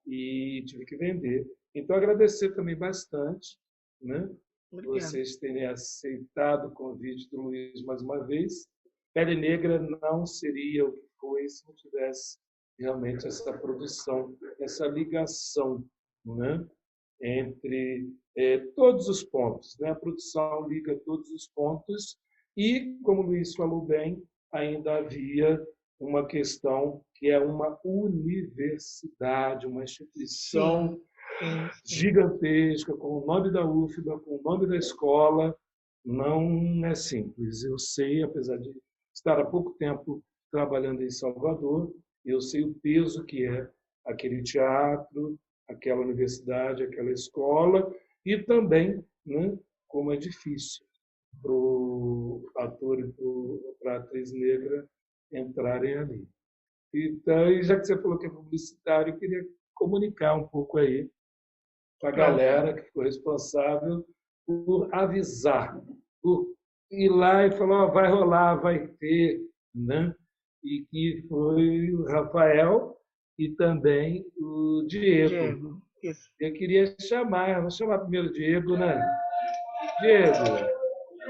e tive que vender. Então, agradecer também bastante, né? Vocês terem aceitado o convite do Luiz mais uma vez. Pele Negra não seria o que foi se não tivesse realmente essa produção, essa ligação, né? Entre todos os pontos. Né? A produção liga todos os pontos e, como o Luiz falou bem, ainda havia uma questão que é uma universidade, uma instituição gigantesca, com o nome da UFBA, com o nome da escola, não é simples. Eu sei, apesar de estar há pouco tempo trabalhando em Salvador, eu sei o peso que é aquele teatro, aquela universidade, aquela escola, e também, né, como é difícil para o ator e para a atriz negra entrarem ali. Então, e já que você falou que é publicitário, eu queria comunicar um pouco aí para a Pronto. galera que foi responsável por avisar, por ir lá e falar, oh, vai rolar, vai ter, né? E que foi o Rafael e também o Diego. Diego. Isso. Eu queria chamar, vou chamar primeiro o Diego, né? Diego,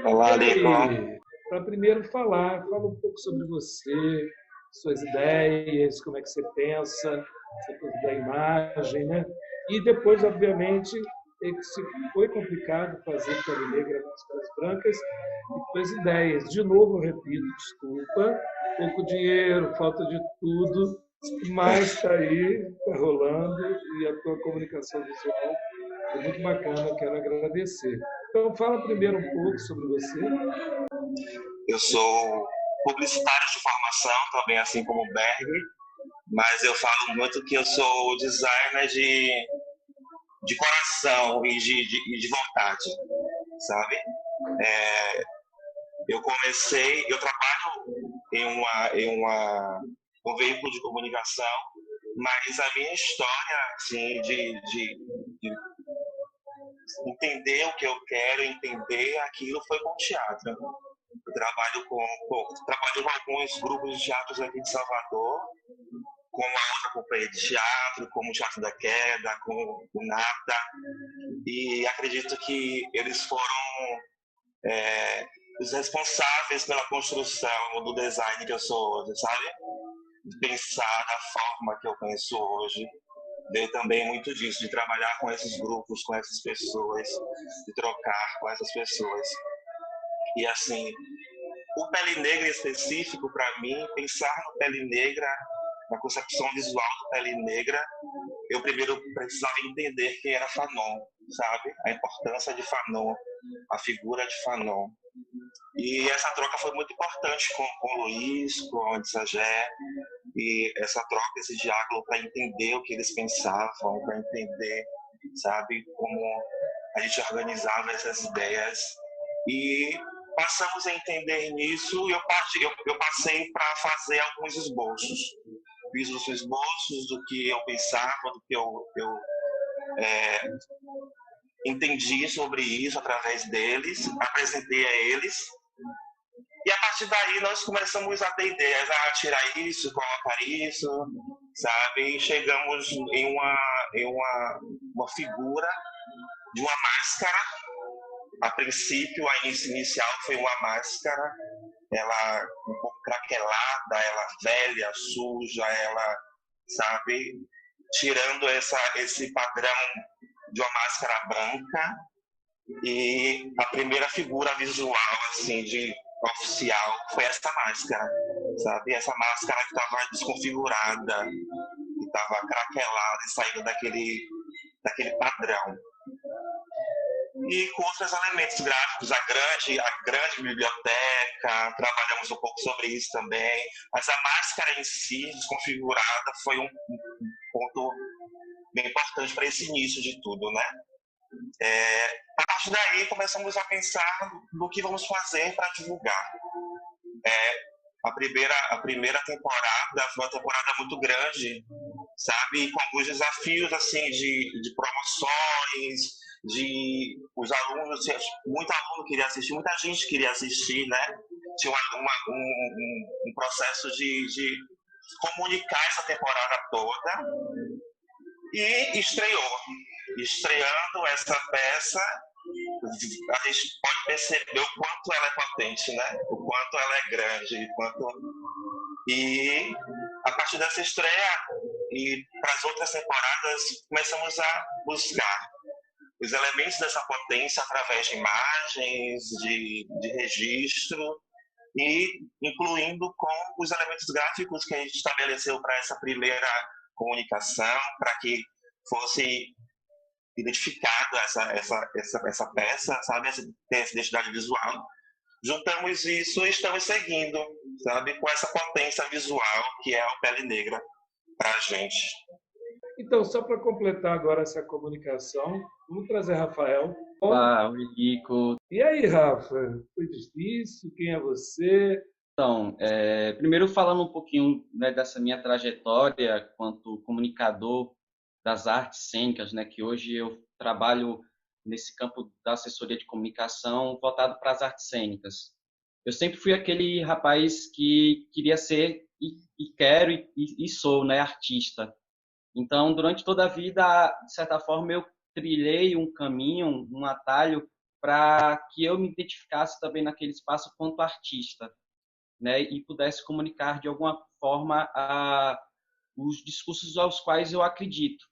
Olá, e Lincoln. aí? Para primeiro fala um pouco sobre você, suas ideias, como é que você pensa, essa coisa da imagem, né? E depois, obviamente, é que se foi complicado fazer Pele Negra Máscaras Brancas e suas ideias. De novo, eu repito, desculpa, pouco dinheiro, falta de tudo, mas está aí, está rolando e a tua comunicação visual é muito bacana, quero agradecer. Então, fala primeiro um pouco sobre você. Eu sou publicitário de formação, também assim como o Berg, mas eu falo muito que eu sou designer de coração e de vontade, sabe? Eu trabalho um veículo de comunicação, mas a minha história assim, de entender o que eu quero, entender aquilo foi com teatro. Eu trabalho com alguns grupos de teatros aqui de Salvador, com a outra companhia de teatro, como o Teatro da Queda, com o Nata, e acredito que eles foram os responsáveis pela construção do design que eu sou hoje, sabe? De pensar da forma que eu penso hoje. Veio também muito disso, de trabalhar com esses grupos, com essas pessoas, de trocar com essas pessoas. E assim, o Pele Negra em específico, para mim, pensar no Pele Negra, na concepção visual do Pele Negra, eu primeiro precisava entender quem era Fanon, sabe? A importância de Fanon, a figura de Fanon. E essa troca foi muito importante com o Luiz, com o Sagé, e essa troca, esse diálogo para entender o que eles pensavam, para entender, sabe, como a gente organizava essas ideias. E passamos a entender nisso e eu passei para fazer alguns esboços. Fiz os esboços do que eu pensava, do que eu entendi sobre isso através deles, apresentei a eles. E a partir daí nós começamos a ter ideias, a tirar isso, colocar isso, sabe? E chegamos em uma figura de uma máscara. A princípio, a inicial foi uma máscara, ela um pouco craquelada, ela velha, suja, ela, sabe? Tirando esse padrão de uma máscara branca. E a primeira figura visual, assim, oficial, foi essa máscara, sabe? Essa máscara que estava desconfigurada, que estava craquelada e saindo daquele padrão. E com outros elementos gráficos, a grande biblioteca, trabalhamos um pouco sobre isso também, mas a máscara em si, desconfigurada, foi um ponto bem importante para esse início de tudo, né? A partir daí, começamos a pensar no que vamos fazer para divulgar. A primeira temporada foi uma temporada muito grande, sabe? E com alguns desafios assim, de promoções, os alunos, muito aluno queria assistir, muita gente queria assistir, né? Tinha um processo de comunicar essa temporada toda e estreando essa peça, a gente pode perceber o quanto ela é potente, né? O quanto ela é grande, E a partir dessa estreia e para as outras temporadas, começamos a buscar os elementos dessa potência através de imagens, de registro, e incluindo com os elementos gráficos que a gente estabeleceu para essa primeira comunicação, para que fosse identificado essa peça, sabe? Tem essa identidade visual. Juntamos isso e estamos seguindo, sabe? Com essa potência visual que é a Pele Negra para a gente. Então, só para completar agora essa comunicação, vamos trazer Rafael. Olá, oi, Rico. E aí, Rafa? Foi difícil? Quem é você? Então, primeiro falando um pouquinho, né, dessa minha trajetória quanto comunicador das artes cênicas, né, que hoje eu trabalho nesse campo da assessoria de comunicação voltado para as artes cênicas. Eu sempre fui aquele rapaz que queria ser e quero e sou, né, artista. Então, durante toda a vida, de certa forma, eu trilhei um caminho, um atalho para que eu me identificasse também naquele espaço quanto artista, né, e pudesse comunicar de alguma forma os discursos aos quais eu acredito.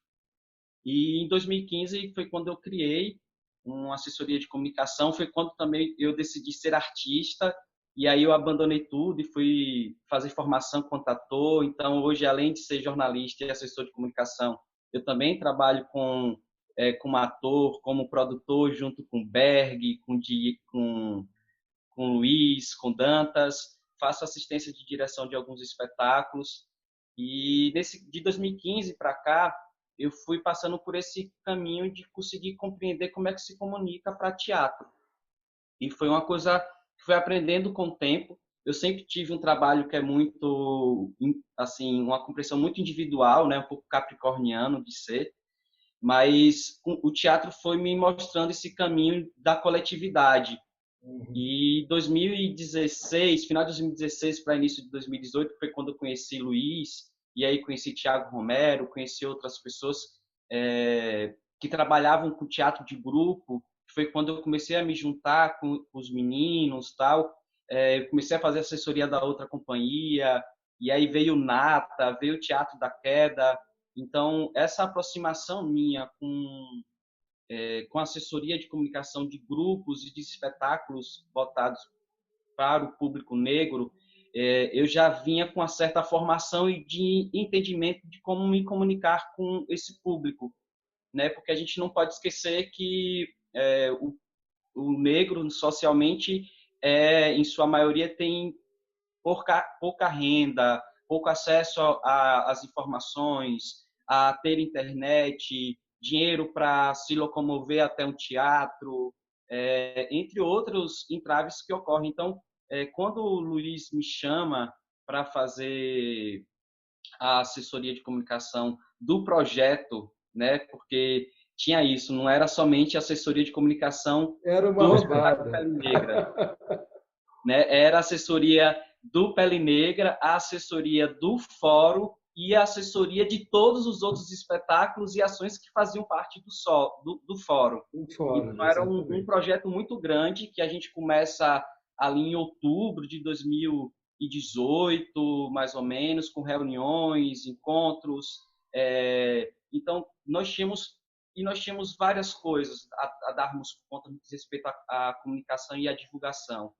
E em 2015 foi quando eu criei uma assessoria de comunicação, foi quando também eu decidi ser artista, e aí eu abandonei tudo e fui fazer formação quanto ator. Então, hoje, além de ser jornalista e assessor de comunicação, eu também trabalho como ator, como produtor, junto com Berg, com Luiz, com Dantas, faço assistência de direção de alguns espetáculos. E de 2015 para cá, eu fui passando por esse caminho de conseguir compreender como é que se comunica para teatro. E foi uma coisa que fui aprendendo com o tempo. Eu sempre tive um trabalho que é muito, assim, uma compreensão muito individual, né, um pouco capricorniano de ser, mas o teatro foi me mostrando esse caminho da coletividade. E 2016, final de 2016 para início de 2018, foi quando eu conheci Luiz, e aí conheci Thiago Romero, conheci outras pessoas que trabalhavam com teatro de grupo. Foi quando eu comecei a me juntar com os meninos, tal. Eu comecei a fazer assessoria da outra companhia, e aí veio o Nata, veio o Teatro da Queda. Então, essa aproximação minha com assessoria de comunicação de grupos e de espetáculos voltados para o público negro, eu já vinha com uma certa formação e de entendimento de como me comunicar com esse público, né? Porque a gente não pode esquecer que o negro socialmente, em sua maioria, tem pouca renda, pouco acesso às informações, a ter internet, dinheiro para se locomover até um teatro, entre outros entraves que ocorrem. Então, quando o Luiz me chama para fazer a assessoria de comunicação do projeto, né, porque tinha isso, não era somente assessoria de comunicação Era uma do roubada. Pele Negra, né? Era a assessoria do Pele Negra, a assessoria do Fórum e a assessoria de todos os outros espetáculos e ações que faziam parte do Fórum. Então, era um projeto muito grande que a gente começa ali em outubro de 2018, mais ou menos, com reuniões, encontros. Então, nós tínhamos várias coisas a darmos conta no que diz respeito à comunicação e à divulgação.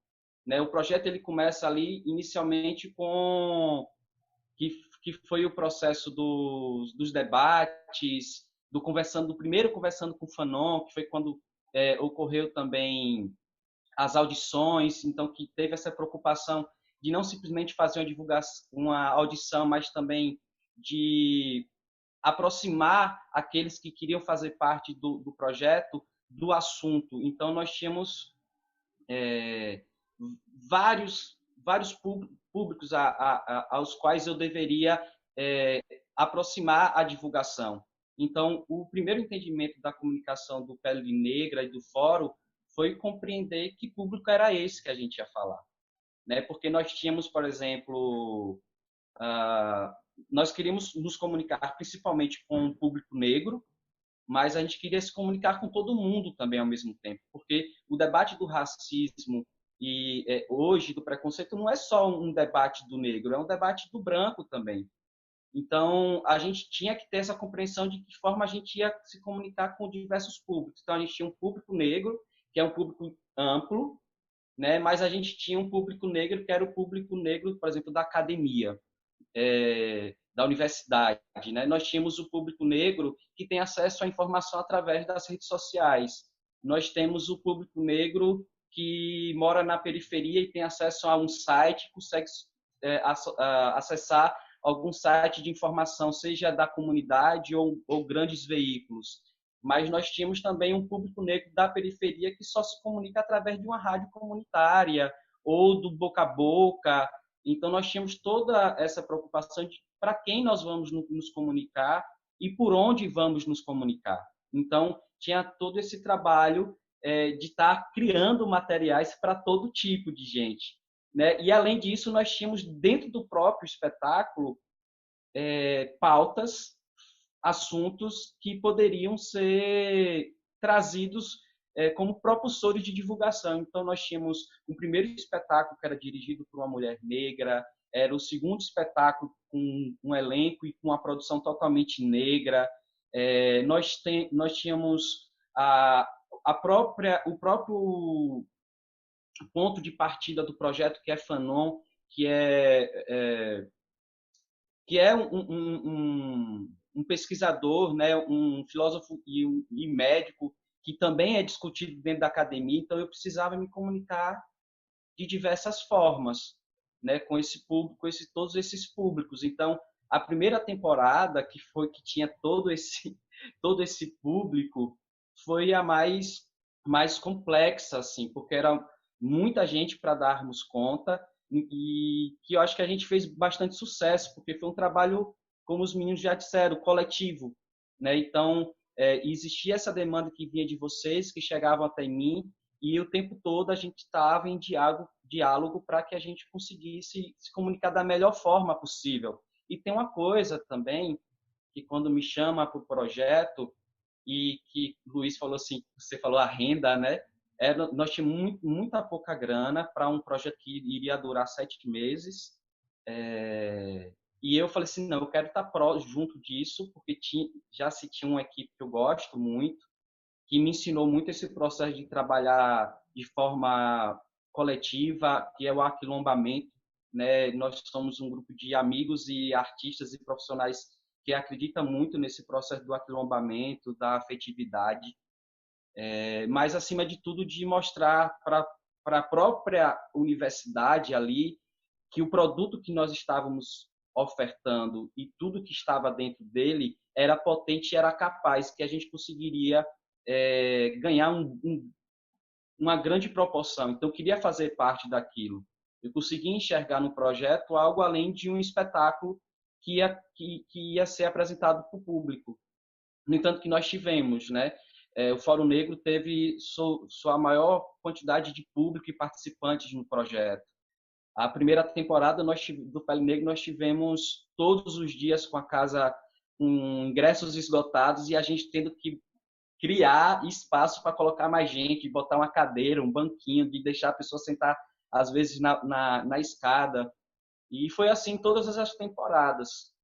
Né? O projeto ele começa ali inicialmente com que foi o processo dos debates, do primeiro conversando com o Fanon, que foi quando ocorreu também as audições, então que teve essa preocupação de não simplesmente fazer uma audição, mas também de aproximar aqueles que queriam fazer parte do projeto do assunto. Então nós tínhamos vários públicos aos quais eu deveria aproximar a divulgação. Então, o primeiro entendimento da comunicação do Pele Negra e do Fórum foi compreender que público era esse que a gente ia falar, né? Porque nós tínhamos, por exemplo, nós queríamos nos comunicar principalmente com o público negro, mas a gente queria se comunicar com todo mundo também ao mesmo tempo, porque o debate do racismo e hoje do preconceito não é só um debate do negro, é um debate do branco também. Então, a gente tinha que ter essa compreensão de que forma a gente ia se comunicar com diversos públicos. Então, a gente tinha um público negro, que é um público amplo, né? Mas a gente tinha um público negro, que era o público negro, por exemplo, da academia, da universidade, né? Nós tínhamos o público negro que tem acesso à informação através das redes sociais. Nós temos o público negro que mora na periferia e tem acesso a um site, consegue acessar algum site de informação, seja da comunidade ou grandes veículos. Mas nós tínhamos também um público negro da periferia que só se comunica através de uma rádio comunitária ou do boca a boca. Então, nós tínhamos toda essa preocupação de para quem nós vamos nos comunicar e por onde vamos nos comunicar. Então, tinha todo esse trabalho de estar criando materiais para todo tipo de gente, né? E, além disso, nós tínhamos dentro do próprio espetáculo pautas, assuntos que poderiam ser trazidos como propulsores de divulgação. Então, nós tínhamos o primeiro espetáculo que era dirigido por uma mulher negra, era o segundo espetáculo com um elenco e com uma produção totalmente negra. Nós tínhamos o próprio ponto de partida do projeto, que é Fanon, que é um pesquisador, né, um filósofo e médico que também é discutido dentro da academia. Então, eu precisava me comunicar de diversas formas, né, com esse público, todos esses públicos. Então, a primeira temporada, que tinha todo esse público, foi a mais complexa, assim, porque era muita gente para darmos conta, e que eu acho que a gente fez bastante sucesso, porque foi um trabalho, como os meninos já disseram, coletivo, né? Então, existia essa demanda que vinha de vocês, que chegavam até mim, e o tempo todo a gente estava em diálogo para que a gente conseguisse se comunicar da melhor forma possível. E tem uma coisa também, que quando me chama para o projeto, e que o Luiz falou assim, você falou a renda, né? Nós tínhamos muita pouca grana para um projeto que iria durar 7 meses. E eu falei assim, não, eu quero estar junto disso, porque já se tinha uma equipe que eu gosto muito, que me ensinou muito esse processo de trabalhar de forma coletiva, que é o aquilombamento, né? Nós somos um grupo de amigos e artistas e profissionais que acredita muito nesse processo do aquilombamento, da afetividade, mas, acima de tudo, de mostrar para a própria universidade ali que o produto que nós estávamos ofertando e tudo que estava dentro dele era potente e era capaz, que a gente conseguiria ganhar uma grande proporção. Então, eu queria fazer parte daquilo. Eu consegui enxergar no projeto algo além de um espetáculo que ia ser apresentado para o público. No entanto, que nós tivemos, né? O Fórum Negro teve sua maior quantidade de público e participantes no projeto. A primeira temporada do Pele Negro nós tivemos todos os dias com a casa com ingressos esgotados e a gente tendo que criar espaço para colocar mais gente, botar uma cadeira, um banquinho, de deixar a pessoa sentar, às vezes, na escada. E foi assim todas as temporadas.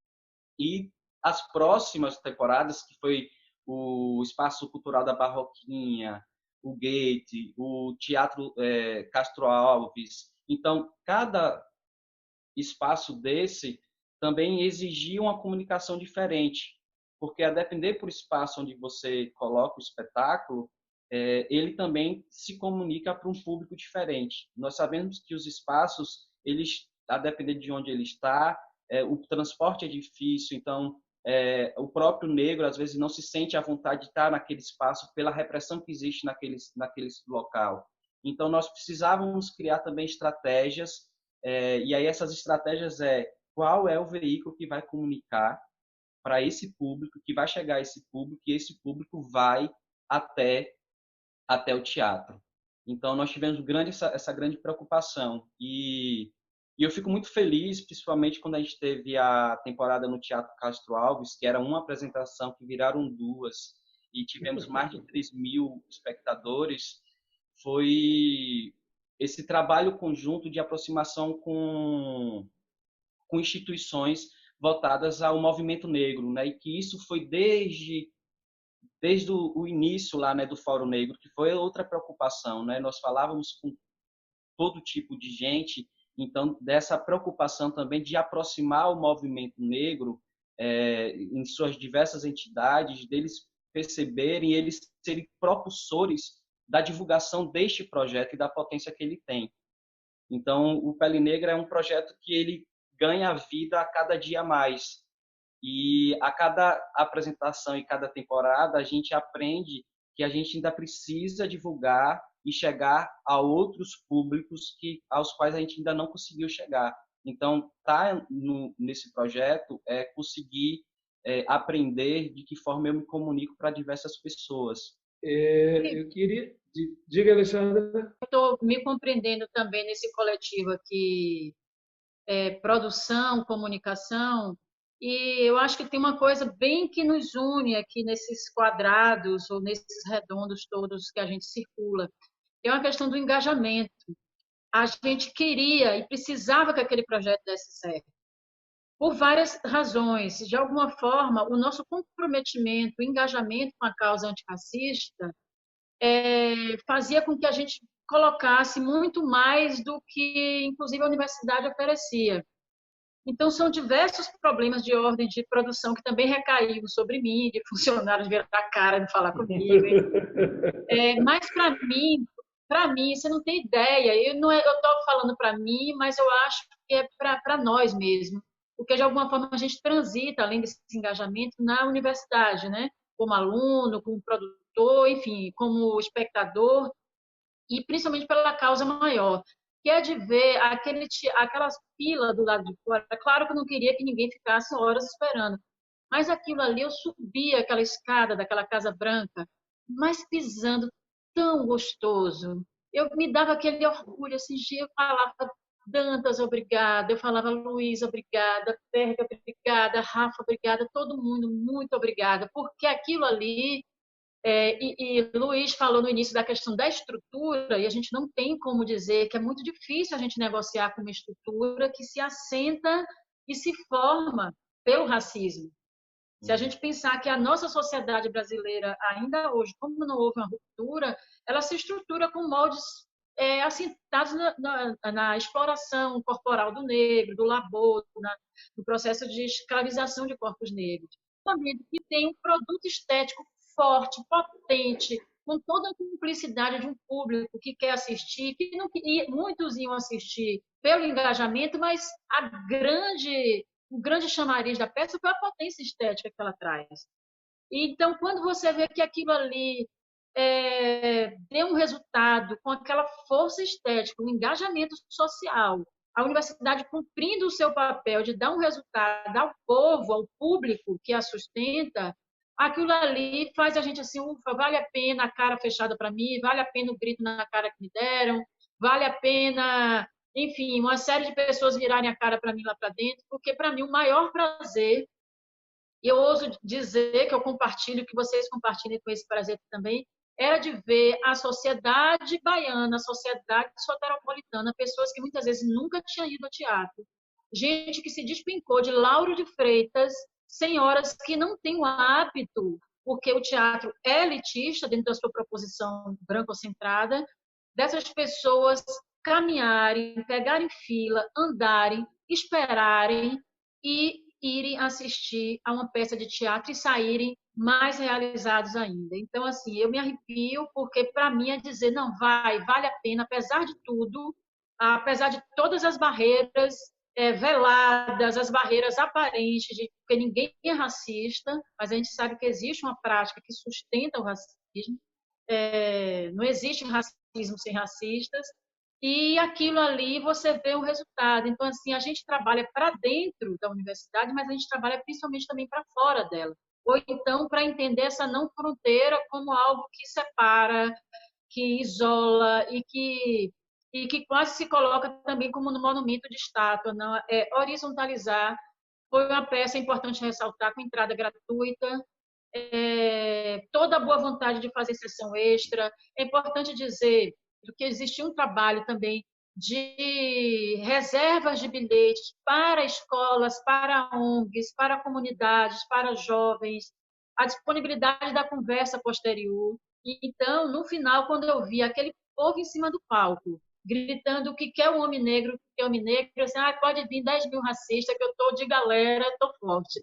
E as próximas temporadas, que foi o Espaço Cultural da Barroquinha, o Gate, o Teatro Castro Alves. Então, cada espaço desse também exigia uma comunicação diferente, porque a depender do espaço onde você coloca o espetáculo, ele também se comunica para um público diferente. Nós sabemos que os espaços, a depender de onde ele está, o transporte é difícil, então o próprio negro às vezes não se sente à vontade de estar naquele espaço pela repressão que existe naquele local. Então nós precisávamos criar também estratégias, e aí essas estratégias qual é o veículo que vai comunicar para esse público, que vai chegar a esse público, e esse público vai até o teatro. Então nós tivemos essa grande preocupação, e eu fico muito feliz, principalmente quando a gente teve a temporada no Teatro Castro Alves, que era uma apresentação que viraram 2, e tivemos mais de 3.000 espectadores. Foi esse trabalho conjunto de aproximação com instituições voltadas ao movimento negro, né? E que isso foi desde o início lá, né, do Fórum Negro, que foi outra preocupação, né? Nós falávamos com todo tipo de gente Então, dessa preocupação também de aproximar o movimento negro em suas diversas entidades, deles perceberem, eles serem propulsores da divulgação deste projeto e da potência que ele tem. Então, o Pele Negra é um projeto que ele ganha vida a cada dia mais. E a cada apresentação e cada temporada, a gente aprende que a gente ainda precisa divulgar e chegar a outros públicos aos quais a gente ainda não conseguiu chegar. Então, nesse projeto é conseguir aprender de que forma eu me comunico para diversas pessoas. Eu queria... Diga, Alexandra. Estou me compreendendo também nesse coletivo aqui, produção, comunicação, e eu acho que tem uma coisa bem que nos une aqui nesses quadrados ou nesses redondos todos que a gente circula. É uma questão do engajamento. A gente queria e precisava que aquele projeto desse certo, por várias razões. De alguma forma, o nosso comprometimento, o engajamento com a causa antirracista fazia com que a gente colocasse muito mais do que, inclusive, a universidade oferecia. Então, são diversos problemas de ordem de produção que também recaíram sobre mim, de funcionários virar a cara de falar comigo. Mas, para mim, você não tem ideia. Eu estou falando para mim, mas eu acho que é para nós mesmo. Porque, de alguma forma, a gente transita, além desse engajamento, na universidade, né? Como aluno, como produtor, enfim, como espectador, e principalmente pela causa maior, que é de ver aquelas filas do lado de fora. É claro que eu não queria que ninguém ficasse horas esperando, mas aquilo ali, eu subia aquela escada daquela Casa Branca, mas pisando tão gostoso. Eu me dava aquele orgulho, assim, eu falava Dantas, obrigada, eu falava Luiz, obrigada, Berga, obrigada, Rafa, obrigada, todo mundo, muito obrigada, porque aquilo ali e Luiz falou no início da questão da estrutura, e a gente não tem como dizer que é muito difícil a gente negociar com uma estrutura que se assenta e se forma pelo racismo. Se a gente pensar que a nossa sociedade brasileira, ainda hoje, como não houve uma ruptura, ela se estrutura com moldes assentados na exploração corporal do negro, do labor, no processo de escravização de corpos negros. Também que tem um produto estético forte, potente, com toda a cumplicidade de um público que quer assistir, que não, e muitos iam assistir pelo engajamento, mas o grande chamariz da peça foi a potência estética que ela traz. Então, quando você vê que aquilo ali deu um resultado com aquela força estética, um engajamento social, a universidade cumprindo o seu papel de dar um resultado ao povo, ao público que a sustenta, aquilo ali faz a gente assim, ufa, vale a pena a cara fechada para mim, vale a pena o grito na cara que me deram, vale a pena, enfim, uma série de pessoas virarem a cara para mim lá para dentro, porque para mim o maior prazer, e eu ouso dizer que eu compartilho, que vocês compartilhem com esse prazer também, era de ver a sociedade baiana, a sociedade soteropolitana, pessoas que muitas vezes nunca tinham ido ao teatro, gente que se despencou de Lauro de Freitas, senhoras que não têm o hábito, porque o teatro é elitista dentro da sua proposição brancocentrada, dessas pessoas caminharem, pegarem fila, andarem, esperarem e irem assistir a uma peça de teatro e saírem mais realizados ainda. Então, assim, eu me arrepio porque, para mim, é dizer, não, vale a pena, apesar de tudo, apesar de todas as barreiras veladas, as barreiras aparentes, porque ninguém é racista, mas a gente sabe que existe uma prática que sustenta o racismo, não existe racismo sem racistas, e aquilo ali você vê o resultado. Então, assim, a gente trabalha para dentro da universidade, mas a gente trabalha principalmente também para fora dela. Ou então para entender essa não fronteira como algo que separa, que isola e que quase se coloca também como no monumento de estátua. Não, horizontalizar. Foi uma peça importante ressaltar, com entrada gratuita, toda a boa vontade de fazer sessão extra. É importante dizer que existia um trabalho também de reservas de bilhetes para escolas, para ONGs, para comunidades, para jovens, a disponibilidade da conversa posterior. Então, no final, quando eu vi aquele povo em cima do palco, gritando o que é o homem negro, o que é o homem negro, assim, pode vir 10 mil racistas, que eu estou de galera, estou forte.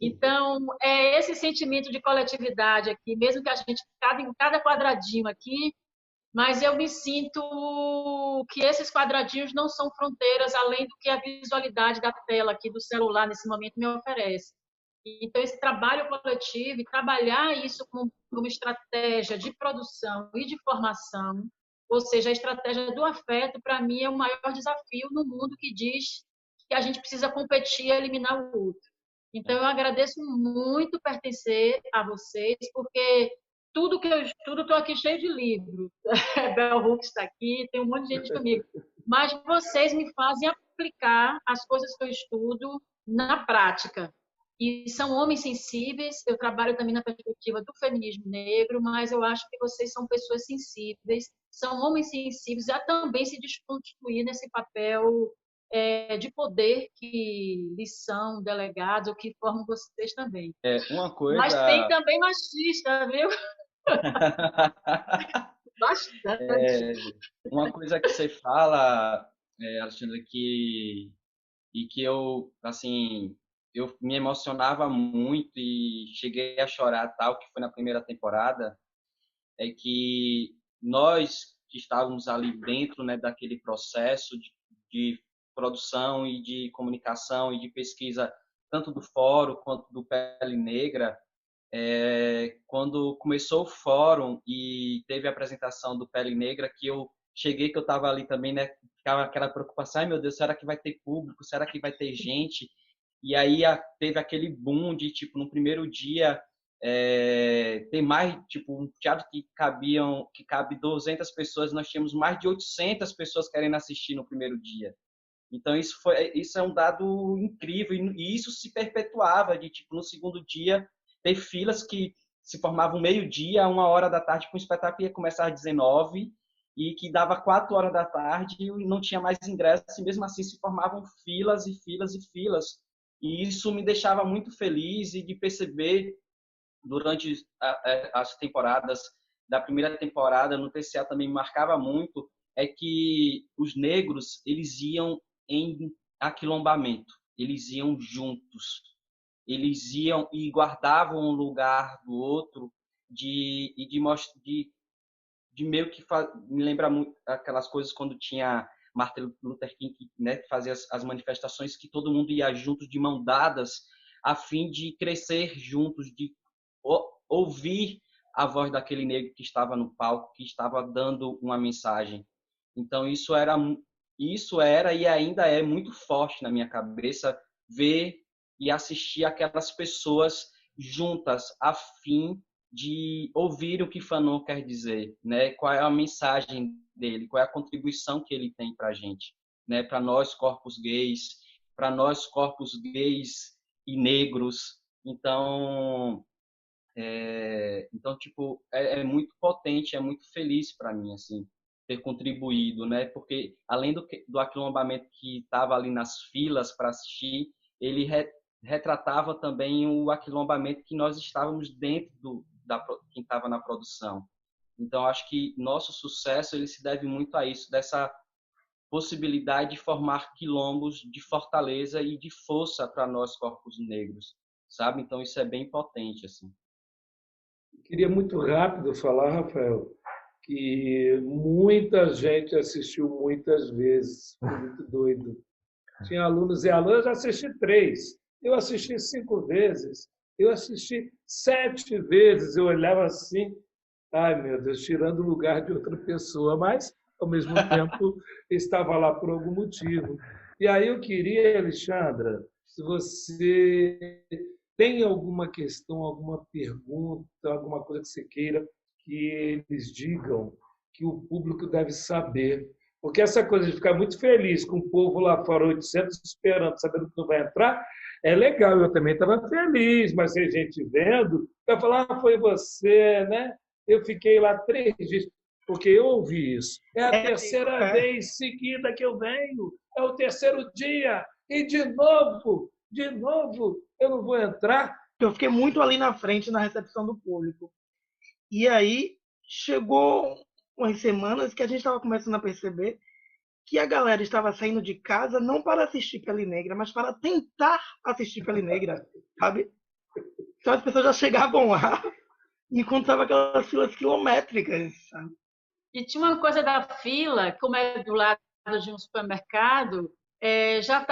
Então, é esse sentimento de coletividade aqui, mesmo que a gente cabe em cada quadradinho aqui, mas eu me sinto que esses quadradinhos não são fronteiras além do que a visualidade da tela aqui do celular nesse momento me oferece. Então, esse trabalho coletivo e trabalhar isso como estratégia de produção e de formação, ou seja, a estratégia do afeto, para mim, é o maior desafio no mundo que diz que a gente precisa competir e eliminar o outro. Então, eu agradeço muito pertencer a vocês, porque tudo que eu estudo, estou aqui cheio de livro. Bell Hooks está aqui, tem um monte de gente comigo. Mas vocês me fazem aplicar as coisas que eu estudo na prática. E são homens sensíveis, eu trabalho também na perspectiva do feminismo negro, mas eu acho que vocês são pessoas sensíveis, são homens sensíveis a também se desconstruir nesse papel de poder que lhes são delegados, ou que formam vocês também. Uma coisa... Mas tem também machista, viu? Bastante. Uma coisa que você fala, Alexandre, que eu, assim, eu me emocionava muito e cheguei a chorar, tal, que foi na primeira temporada, é que nós que estávamos ali dentro, né, daquele processo de produção e de comunicação e de pesquisa, tanto do Fórum quanto do Pele Negra, quando começou o Fórum e teve a apresentação do Pele Negra, que eu cheguei, que eu estava ali também, né, ficava aquela preocupação, ai meu Deus, será que vai ter público? Será que vai ter gente? E aí teve aquele boom de, tipo, no primeiro dia, tem mais, tipo, um teatro que cabe 200 pessoas, nós tínhamos mais de 800 pessoas querendo assistir no primeiro dia. Então, isso é um dado incrível, e isso se perpetuava, de, tipo, no segundo dia, ter filas que se formavam meio-dia, 1h da tarde, com o espetáculo que ia começar às 19h, e que dava 4h da tarde e não tinha mais ingressos, e mesmo assim se formavam filas e filas e filas. E isso me deixava muito feliz e de perceber, durante as temporadas, da primeira temporada, no TCA também me marcava muito, é que os negros, eles iam em aquilombamento, eles iam juntos, eles iam e guardavam um lugar do outro, de meio que me lembra muito aquelas coisas quando tinha Martin Luther King, né, que fazia as manifestações, que todo mundo ia juntos de mão dadas, a fim de crescer juntos, de ouvir a voz daquele negro que estava no palco, que estava dando uma mensagem. Então isso era e ainda é muito forte na minha cabeça, ver e assistir aquelas pessoas juntas a fim de ouvir o que Fanon quer dizer, né? Qual é a mensagem dele, qual é a contribuição que ele tem para a gente, né? Para nós corpos gays, e negros. Então tipo, é muito potente, é muito feliz para mim, assim, ter contribuído, né? Porque além do aquilombamento que estava ali nas filas para assistir, ele retratava também o aquilombamento que nós estávamos dentro quem estava na produção. Então, acho que nosso sucesso ele se deve muito a isso, dessa possibilidade de formar quilombos de fortaleza e de força para nós corpos negros, sabe? Então, isso é bem potente, assim. Queria muito rápido falar, Rafael, que muita gente assistiu muitas vezes, foi muito doido. Tinha alunos e alunas, eu já assisti 3, eu assisti 5 vezes, eu assisti 7 vezes, eu olhava assim, ai meu Deus, tirando o lugar de outra pessoa, mas ao mesmo tempo estava lá por algum motivo. E aí eu queria, Alexandra, se você tem alguma questão, alguma pergunta, alguma coisa que você queira que eles digam, que o público deve saber. Porque essa coisa de ficar muito feliz com o povo lá fora, 800 esperando, sabendo que não vai entrar, é legal. Eu também estava feliz, mas tem gente vendo, vai falar, foi você, né? Eu fiquei lá 3 dias, porque eu ouvi isso. É a terceira vez seguida que eu venho, é o terceiro dia, e de novo, eu não vou entrar. Eu fiquei muito ali na frente na recepção do público. E aí chegou umas semanas que a gente estava começando a perceber que a galera estava saindo de casa não para assistir Pele Negra, mas para tentar assistir Pele Negra, sabe? Então as pessoas já chegavam lá e encontravam aquelas filas quilométricas, sabe? E tinha uma coisa da fila, como é do lado de um supermercado, já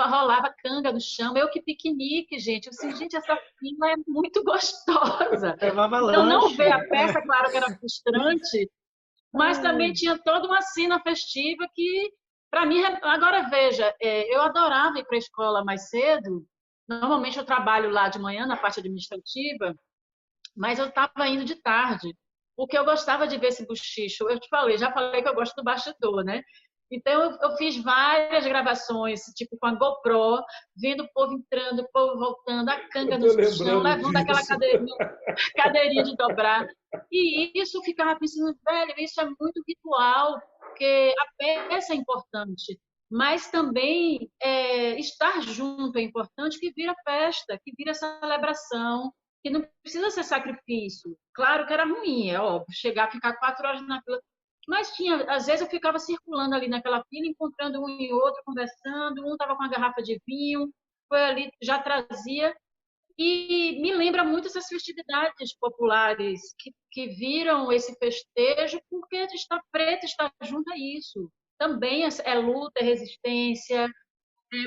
rolava canga no chão. Eu que piquenique, gente. Eu disse, gente, essa fila é muito gostosa. Levava Então, não lanche. ver a peça, claro que era frustrante, mas também tinha toda uma cena festiva que, para mim, agora veja, eu adorava ir para a escola mais cedo. Normalmente eu trabalho lá de manhã na parte administrativa, mas eu estava indo de tarde, porque eu gostava de ver esse bochicho. Eu te falei, já falei que eu gosto do bastidor, né? Então, eu fiz várias gravações, tipo com a GoPro, vendo o povo entrando, o povo voltando, a canga Eu no tô chão, lembrando levando aquela disso. cadeirinha de dobrar. E isso ficava pensando, velho, isso é muito ritual, porque a peça é importante, mas também estar junto é importante, que vira festa, que vira celebração, que não precisa ser sacrifício. Claro que era ruim, é óbvio, chegar, ficar 4 horas na fila. Mas tinha, às vezes eu ficava circulando ali naquela fila, encontrando um e outro, conversando, um estava com uma garrafa de vinho, foi ali, já trazia. E me lembra muito essas festividades populares que viram esse festejo, porque estar preto, estar junto a isso. Também é luta, é resistência,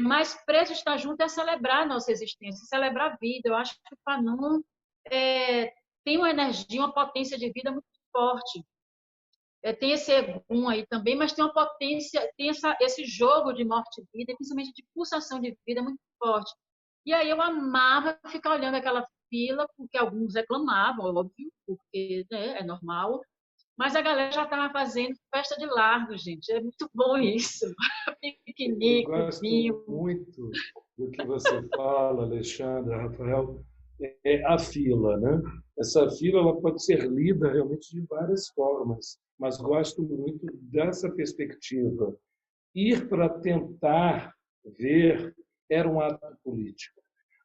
mas preto estar junto é celebrar a nossa existência, celebrar a vida. Eu acho que o Fanon tem uma energia, uma potência de vida muito forte. Tem esse egum aí também, mas tem uma potência, tem esse jogo de morte e vida, principalmente de pulsação de vida muito forte. E aí eu amava ficar olhando aquela fila, porque alguns reclamavam, óbvio, porque né, é normal, mas a galera já estava fazendo festa de largo, gente. É muito bom isso. Eu Piquenique, gosto vinho. muito do que você fala, Alexandre, Rafael, é a fila, né? Essa fila ela pode ser lida realmente de várias formas, mas gosto muito dessa perspectiva. Ir para tentar ver era um ato político.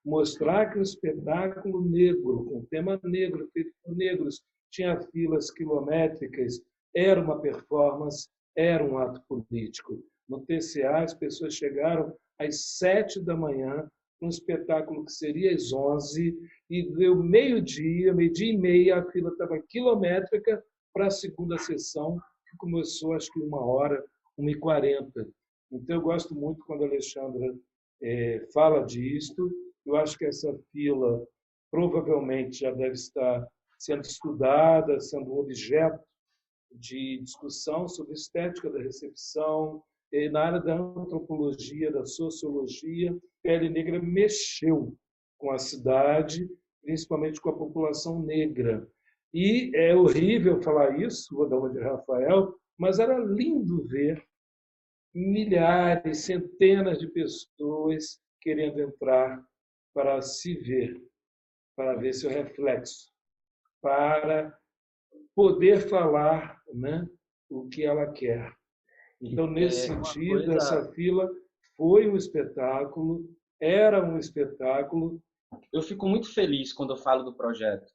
Mostrar que o espetáculo negro, com tema negro, feito por negros, tinha filas quilométricas, era uma performance, era um ato político. No TCA, as pessoas chegaram às 7 da manhã, um espetáculo que seria às 11, e deu meio-dia, meio-dia e meia, a fila estava quilométrica para a segunda sessão, que começou acho que 1 hora, 1h40. Então, eu gosto muito quando a Alexandra fala disto. Eu acho que essa fila provavelmente já deve estar sendo estudada, sendo um objeto de discussão sobre estética da recepção, na área da antropologia, da sociologia. Pele Negra mexeu com a cidade, principalmente com a população negra. E é horrível falar isso, vou dar uma de Rafael, mas era lindo ver milhares, centenas de pessoas querendo entrar para se ver, para ver seu reflexo, para poder falar, né, o que ela quer. Então, nesse sentido, essa fila foi um espetáculo, era um espetáculo. Eu fico muito feliz quando eu falo do projeto,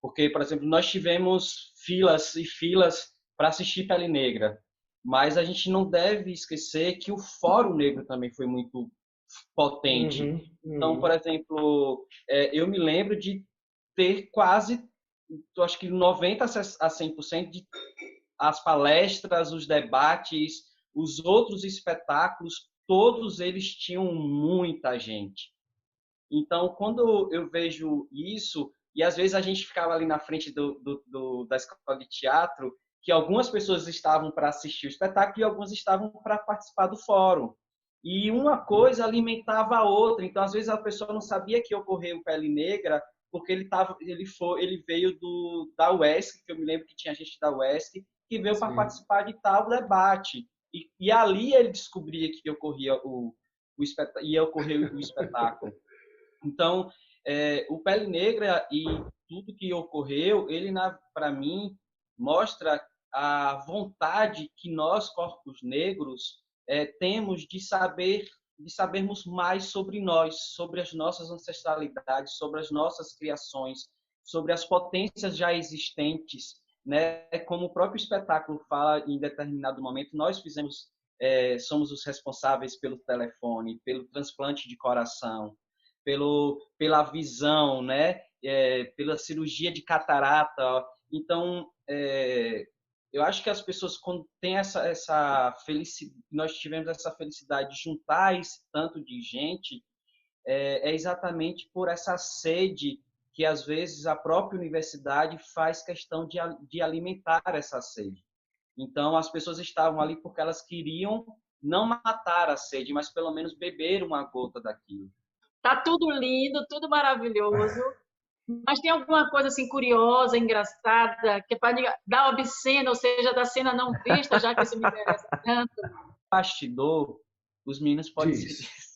porque, por exemplo, nós tivemos filas e filas para assistir Pele Negra, mas a gente não deve esquecer que o Fórum Negro também foi muito potente. Então, por exemplo, eu me lembro de ter quase, eu acho que 90% a 100% de as palestras, os debates, os outros espetáculos, todos eles tinham muita gente. Então, quando eu vejo isso, e às vezes a gente ficava ali na frente da escola de teatro, que algumas pessoas estavam para assistir o espetáculo e algumas estavam para participar do fórum. E uma coisa alimentava a outra. Então, às vezes a pessoa não sabia que ocorreu Pele Negra, porque ele veio da UESC, que eu me lembro que tinha gente da UESC, que veio para participar de tal debate. E ali ele descobria que ia ocorrer o espetáculo. Então, o Pele Negra e tudo que ocorreu, ele, para mim, mostra a vontade que nós, corpos negros, temos de sabermos mais sobre nós, sobre as nossas ancestralidades, sobre as nossas criações, sobre as potências já existentes, né? Como o próprio espetáculo fala em determinado momento, nós fizemos somos os responsáveis pelo telefone, pelo transplante de coração, pela visão, né? Pela cirurgia de catarata. Então, eu acho que as pessoas, quando têm essa felicidade, nós tivemos essa felicidade de juntar esse tanto de gente, exatamente por essa sede que, às vezes, a própria universidade faz questão de alimentar essa sede. Então, as pessoas estavam ali porque elas queriam não matar a sede, mas pelo menos beber uma gota daquilo. Tá tudo lindo, tudo maravilhoso, mas tem alguma coisa assim curiosa, engraçada, que é para dar obscena, ou seja, da cena não vista, já que isso me interessa tanto. Bastidor, os meninos podem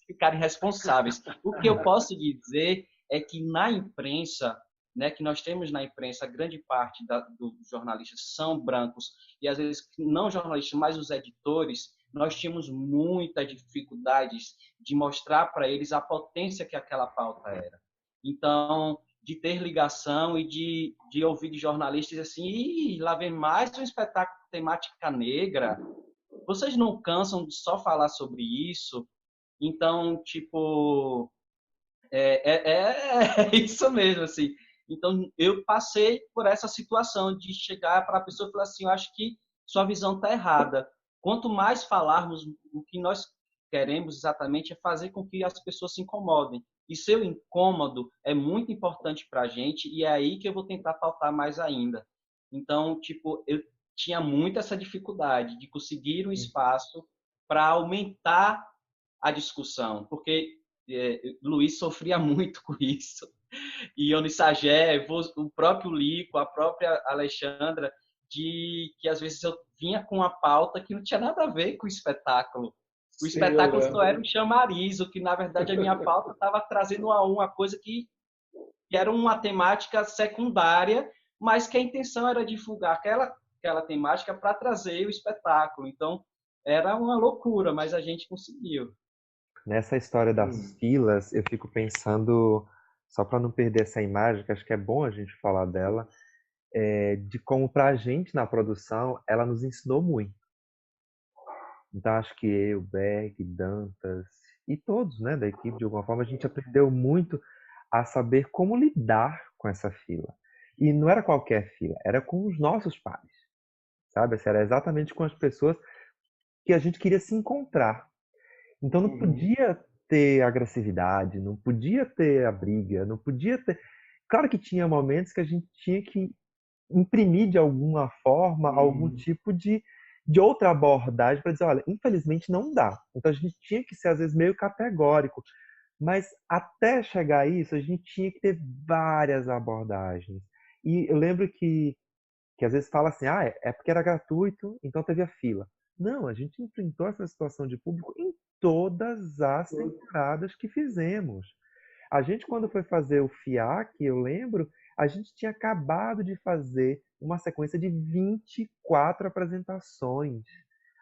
ficarem responsáveis. O que eu posso dizer é que na imprensa, né, que nós temos na imprensa, grande parte dos jornalistas são brancos, e às vezes não jornalistas, mas os editores, nós tínhamos muitas dificuldades de mostrar para eles a potência que aquela pauta era. Então, de ter ligação e de ouvir de jornalistas assim, lá vem mais um espetáculo de temática negra, vocês não cansam de só falar sobre isso? Então, tipo, é isso mesmo, assim. Então, eu passei por essa situação de chegar para a pessoa e falar assim, eu acho que sua visão está errada. Quanto mais falarmos, o que nós queremos exatamente é fazer com que as pessoas se incomodem. E seu incômodo é muito importante para a gente e é aí que eu vou tentar pautar mais ainda. Então, tipo, eu tinha muito essa dificuldade de conseguir um espaço para aumentar a discussão, porque Luiz sofria muito com isso. E Ione Sagé, o próprio Lico, a própria Alexandra, de que às vezes eu vinha com uma pauta que não tinha nada a ver com o espetáculo. O espetáculo só era um chamariz, o que na verdade a minha pauta estava trazendo uma coisa que era uma temática secundária, mas que a intenção era divulgar aquela temática para trazer o espetáculo. Então, era uma loucura, mas a gente conseguiu. Nessa história das filas, eu fico pensando, só para não perder essa imagem, que acho que é bom a gente falar dela, de como para a gente na produção, ela nos ensinou muito. Então, acho que eu, Berg, Dantas e todos, né, da equipe, de alguma forma, a gente aprendeu muito a saber como lidar com essa fila. E não era qualquer fila, era com os nossos pares, sabe? Era exatamente com as pessoas que a gente queria se encontrar. Então não podia ter agressividade, não podia ter a briga, não podia ter... Claro que tinha momentos que a gente tinha que imprimir de alguma forma algum tipo de outra abordagem para dizer, olha, infelizmente não dá. Então a gente tinha que ser, às vezes, meio categórico. Mas até chegar a isso, a gente tinha que ter várias abordagens. E eu lembro que às vezes fala assim, é porque era gratuito, então teve a fila. Não, a gente enfrentou essa situação de público em todas as temporadas que fizemos. A gente, quando foi fazer o FIAC, eu lembro, a gente tinha acabado de fazer uma sequência de 24 apresentações.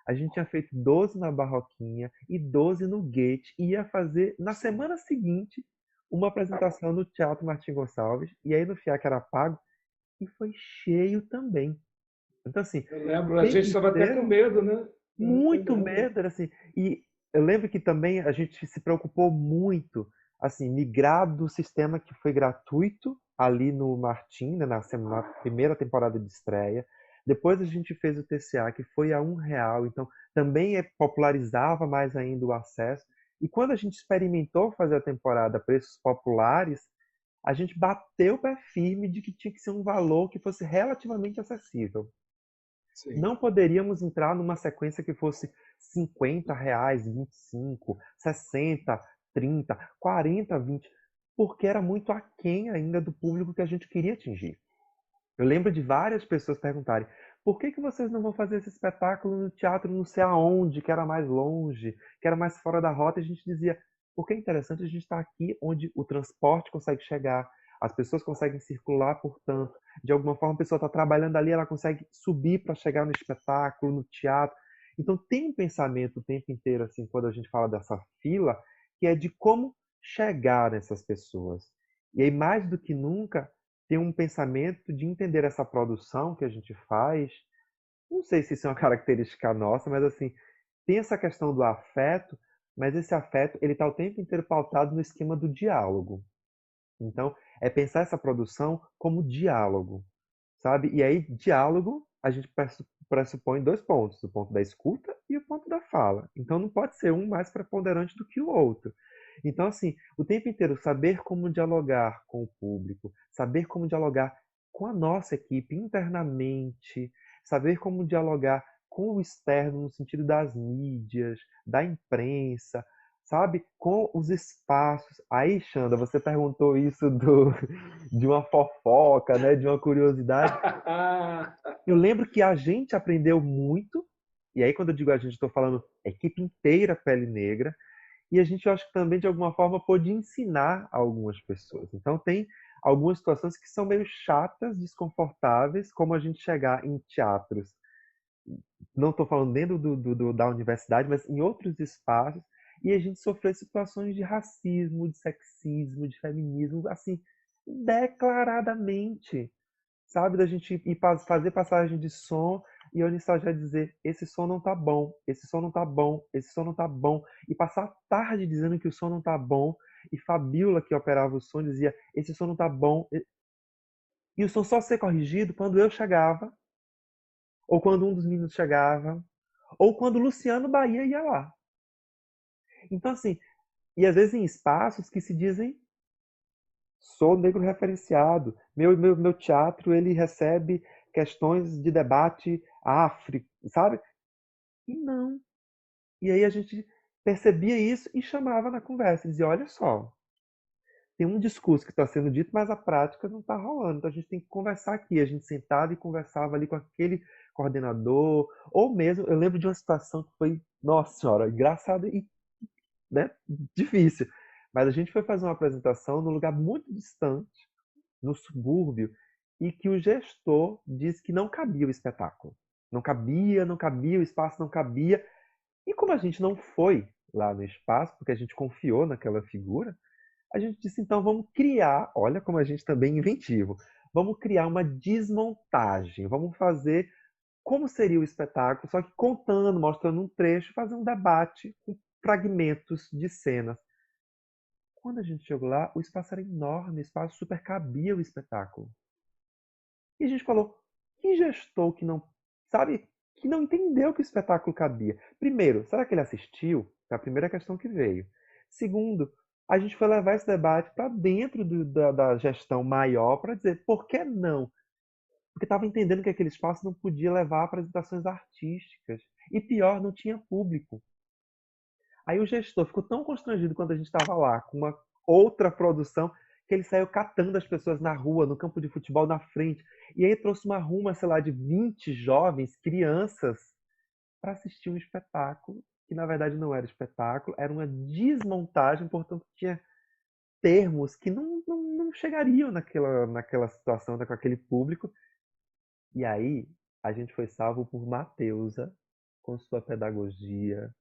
A gente tinha feito 12 na Barroquinha e 12 no Goethe, e ia fazer, na semana seguinte, uma apresentação no Teatro Martim Gonçalves, e aí no FIAC era pago, e foi cheio também. Então, assim... Eu lembro, a gente estava até com medo, né? Muito medo, assim. E eu lembro que também a gente se preocupou muito, assim, migrar do sistema que foi gratuito ali no Martim, né, na primeira temporada de estreia. Depois a gente fez o TCA, que foi a R$1, então também popularizava mais ainda o acesso. E quando a gente experimentou fazer a temporada a preços populares, a gente bateu o pé firme de que tinha que ser um valor que fosse relativamente acessível. Sim. Não poderíamos entrar numa sequência que fosse R$50, 25, 60, 30, 40, 20, porque era muito aquém ainda do público que a gente queria atingir. Eu lembro de várias pessoas perguntarem: por que vocês não vão fazer esse espetáculo no teatro não sei aonde, que era mais longe, que era mais fora da rota? E a gente dizia: porque é interessante a gente estar aqui onde o transporte consegue chegar, as pessoas conseguem circular, portanto, de alguma forma a pessoa está trabalhando ali, ela consegue subir para chegar no espetáculo, no teatro. Então tem um pensamento o tempo inteiro, assim, quando a gente fala dessa fila, que é de como chegar nessas pessoas. E aí, mais do que nunca, tem um pensamento de entender essa produção que a gente faz. Não sei se isso é uma característica nossa, mas assim, tem essa questão do afeto, mas esse afeto ele está o tempo inteiro pautado no esquema do diálogo. Então, é pensar essa produção como diálogo, sabe? E aí, diálogo, a gente pressupõe dois pontos, o ponto da escuta e o ponto da fala. Então, não pode ser um mais preponderante do que o outro. Então, assim, o tempo inteiro saber como dialogar com o público, saber como dialogar com a nossa equipe internamente, saber como dialogar com o externo no sentido das mídias, da imprensa, sabe? Com os espaços. Aí, Xanda, você perguntou isso de uma fofoca, né? De uma curiosidade. Eu lembro que a gente aprendeu muito, e aí quando eu digo a gente, estou falando a equipe inteira Pele Negra, e a gente, eu acho que também, de alguma forma, pôde ensinar a algumas pessoas. Então, tem algumas situações que são meio chatas, desconfortáveis, como a gente chegar em teatros. Não estou falando dentro da universidade, mas em outros espaços, e a gente sofreu situações de racismo, de sexismo, de feminismo, assim, declaradamente, sabe? Da gente ir fazer passagem de som e a Unisal já dizer: esse som não tá bom, esse som não tá bom, esse som não tá bom, e passar a tarde dizendo que o som não tá bom, e Fabiola, que operava o som, dizia: esse som não tá bom, e o som só ser corrigido quando eu chegava, ou quando um dos meninos chegava, ou quando o Luciano Bahia ia lá. Então, assim, e às vezes em espaços que se dizem: sou negro referenciado, meu teatro ele recebe questões de debate afro, sabe? E não. E aí a gente percebia isso e chamava na conversa, dizia: olha só, tem um discurso que está sendo dito, mas a prática não está rolando. Então a gente tem que conversar aqui. A gente sentava e conversava ali com aquele coordenador, ou mesmo, eu lembro de uma situação que foi, nossa senhora, engraçada e, né, difícil. Mas a gente foi fazer uma apresentação num lugar muito distante, no subúrbio, e que o gestor disse que não cabia o espetáculo. Não cabia, não cabia, o espaço não cabia. E como a gente não foi lá no espaço, porque a gente confiou naquela figura, a gente disse: então vamos criar, olha como a gente também é inventivo, vamos criar uma desmontagem, vamos fazer como seria o espetáculo, só que contando, mostrando um trecho, fazer um debate com fragmentos de cenas. Quando a gente chegou lá, o espaço era enorme, o espaço super cabia o espetáculo. E a gente falou: que gestor que não, sabe, que não entendeu que o espetáculo cabia? Primeiro, será que ele assistiu? É a primeira questão que veio. Segundo, a gente foi levar esse debate para dentro da gestão maior para dizer: por que não? Porque estava entendendo que aquele espaço não podia levar apresentações artísticas. E pior, não tinha público. Aí o gestor ficou tão constrangido quando a gente estava lá com uma outra produção que ele saiu catando as pessoas na rua, no campo de futebol na frente. E aí trouxe uma ruma, sei lá, de 20 jovens, crianças, para assistir um espetáculo, que na verdade não era espetáculo, era uma desmontagem, portanto tinha termos que não chegariam naquela situação, com aquele público. E aí a gente foi salvo por Mateusa, com sua pedagogia,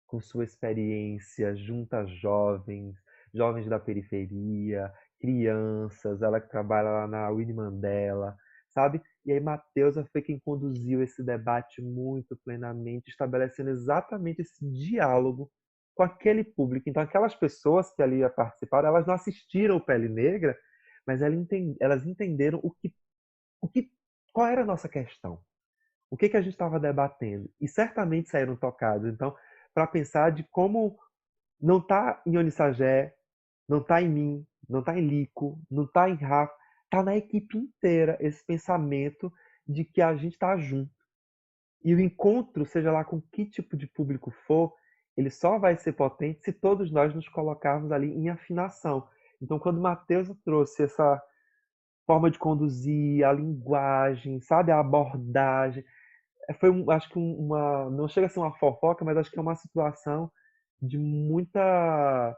com sua experiência junto a jovens, jovens da periferia, crianças, ela que trabalha lá na Winnie Mandela, sabe? E aí Mateusa foi quem conduziu esse debate muito plenamente, estabelecendo exatamente esse diálogo com aquele público. Então aquelas pessoas que ali participaram, elas não assistiram o Pele Negra, mas elas entenderam qual era a nossa questão. O que a gente estava debatendo? E certamente saíram tocados. Então, para pensar de como não está em Onissagé, não está em mim, não está em Lico, não está em Rafa, está na equipe inteira esse pensamento de que a gente está junto. E o encontro, seja lá com que tipo de público for, ele só vai ser potente se todos nós nos colocarmos ali em afinação. Então, quando o Matheus trouxe essa forma de conduzir, a linguagem, sabe, a abordagem, foi, acho que uma, não chega a ser uma fofoca, mas acho que é uma situação de muita,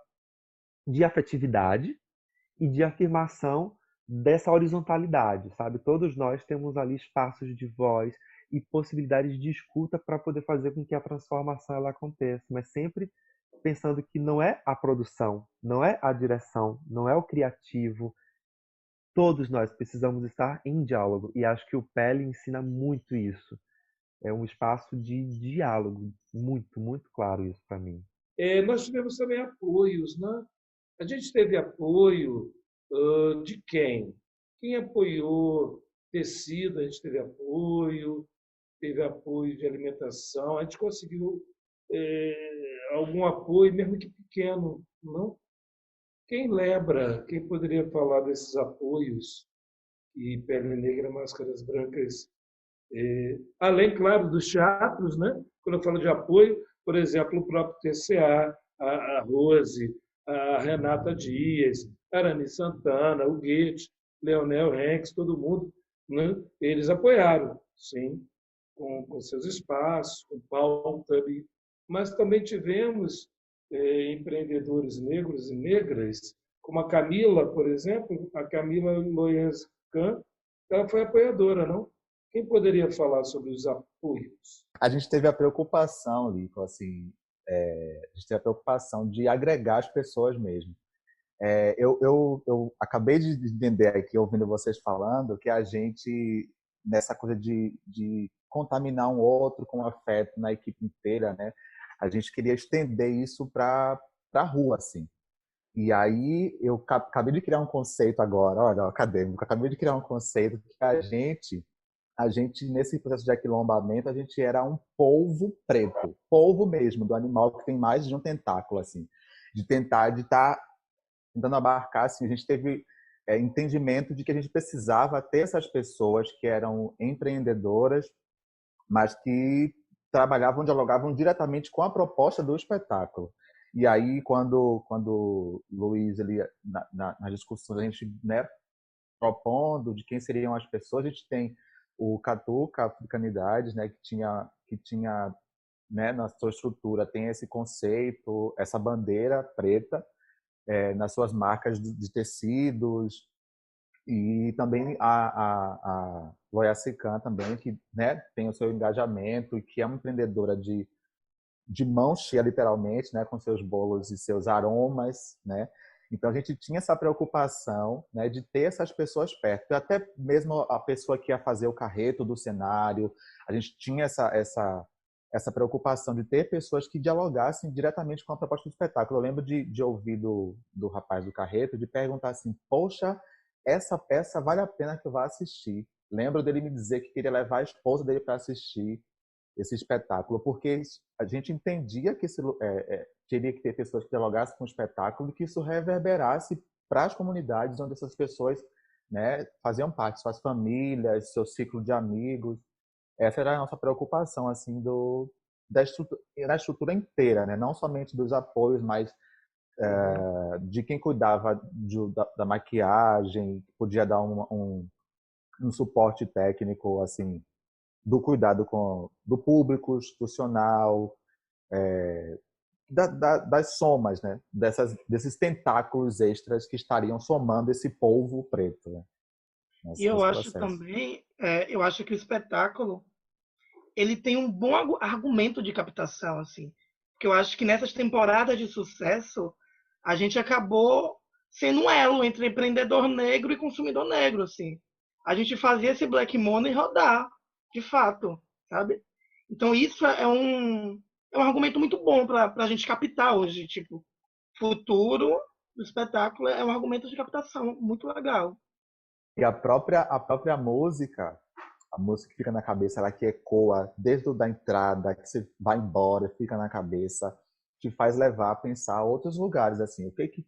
de afetividade e de afirmação dessa horizontalidade, sabe? Todos nós temos ali espaços de voz e possibilidades de escuta para poder fazer com que a transformação ela aconteça, mas sempre pensando que não é a produção, não é a direção, não é o criativo. Todos nós precisamos estar em diálogo e acho que o Pele ensina muito isso. é um espaço de diálogo, muito, muito claro isso para mim. Nós tivemos também apoios, né? A gente teve apoio de quem? Quem apoiou tecido, a gente teve apoio de alimentação, a gente conseguiu algum apoio, mesmo que pequeno, não? Quem lembra, quem poderia falar desses apoios que Pele Negra, Máscaras Brancas, além, claro, dos teatros, né? Quando eu falo de apoio, por exemplo, o próprio TCA, a Rose, a Renata Dias, Arani Santana, o Goethe, Leonel Renks, todo mundo, né? Eles apoiaram, sim, com seus espaços, com pauta ali. Mas também tivemos empreendedores negros e negras, como a Camila, por exemplo, a Camila Loias Kahn, ela foi apoiadora, não? Quem poderia falar sobre os apoios? A gente teve a preocupação, Lico, assim, a gente teve a preocupação de agregar as pessoas mesmo. Eu acabei de entender aqui, ouvindo vocês falando, que a gente, nessa coisa de contaminar um outro com afeto na equipe inteira, né? A gente queria estender isso para a rua, assim. E aí eu acabei de criar um conceito agora, olha, acadêmico, acabei de criar um conceito que a gente nesse processo de aquilombamento, a gente era um polvo preto, polvo mesmo, do animal que tem mais de um tentáculo, assim, de tentar, de estar tentando abarcar, assim, a gente teve entendimento de que a gente precisava ter essas pessoas que eram empreendedoras, mas que trabalhavam, dialogavam diretamente com a proposta do espetáculo. E aí, quando Luiz, ele, nas discussões, a gente, né, propondo de quem seriam as pessoas, a gente tem o Catuca Africanidades, né, que tinha, né, na sua estrutura, tem esse conceito, essa bandeira preta, nas suas marcas de tecidos, e também a Loya Sican também, que, né, tem o seu engajamento e que é uma empreendedora de mão cheia, literalmente, né, com seus bolos e seus aromas, né? Então a gente tinha essa preocupação, né, de ter essas pessoas perto. E até mesmo a pessoa que ia fazer o carreto do cenário, a gente tinha essa preocupação de ter pessoas que dialogassem diretamente com a proposta do espetáculo. Eu lembro de ouvir do rapaz do carreto, de perguntar assim, poxa, essa peça vale a pena que eu vá assistir. Lembro dele me dizer que queria levar a esposa dele para assistir esse espetáculo, porque a gente entendia que teria que ter pessoas que dialogassem com o espetáculo e que isso reverberasse para as comunidades onde essas pessoas, né, faziam parte, suas famílias, seu ciclo de amigos. Essa era a nossa preocupação, assim, da estrutura inteira, né? Não somente dos apoios, mas de quem cuidava da maquiagem, podia dar um suporte técnico, assim, do cuidado do público institucional, das somas, né? Desses tentáculos extras que estariam somando esse polvo preto, né? E eu Nesse acho processo. também, eu acho que o espetáculo ele tem um bom argumento de captação, assim. Porque eu acho que nessas temporadas de sucesso, a gente acabou sendo um elo entre empreendedor negro e consumidor negro, assim. A gente fazia esse black money rodar, de fato, sabe? Então isso é um argumento muito bom para a gente captar hoje, tipo, futuro do espetáculo é um argumento de captação muito legal. E a própria música, a música que fica na cabeça, ela que ecoa desde a entrada, que você vai embora, fica na cabeça, te faz levar a pensar outros lugares, assim, o que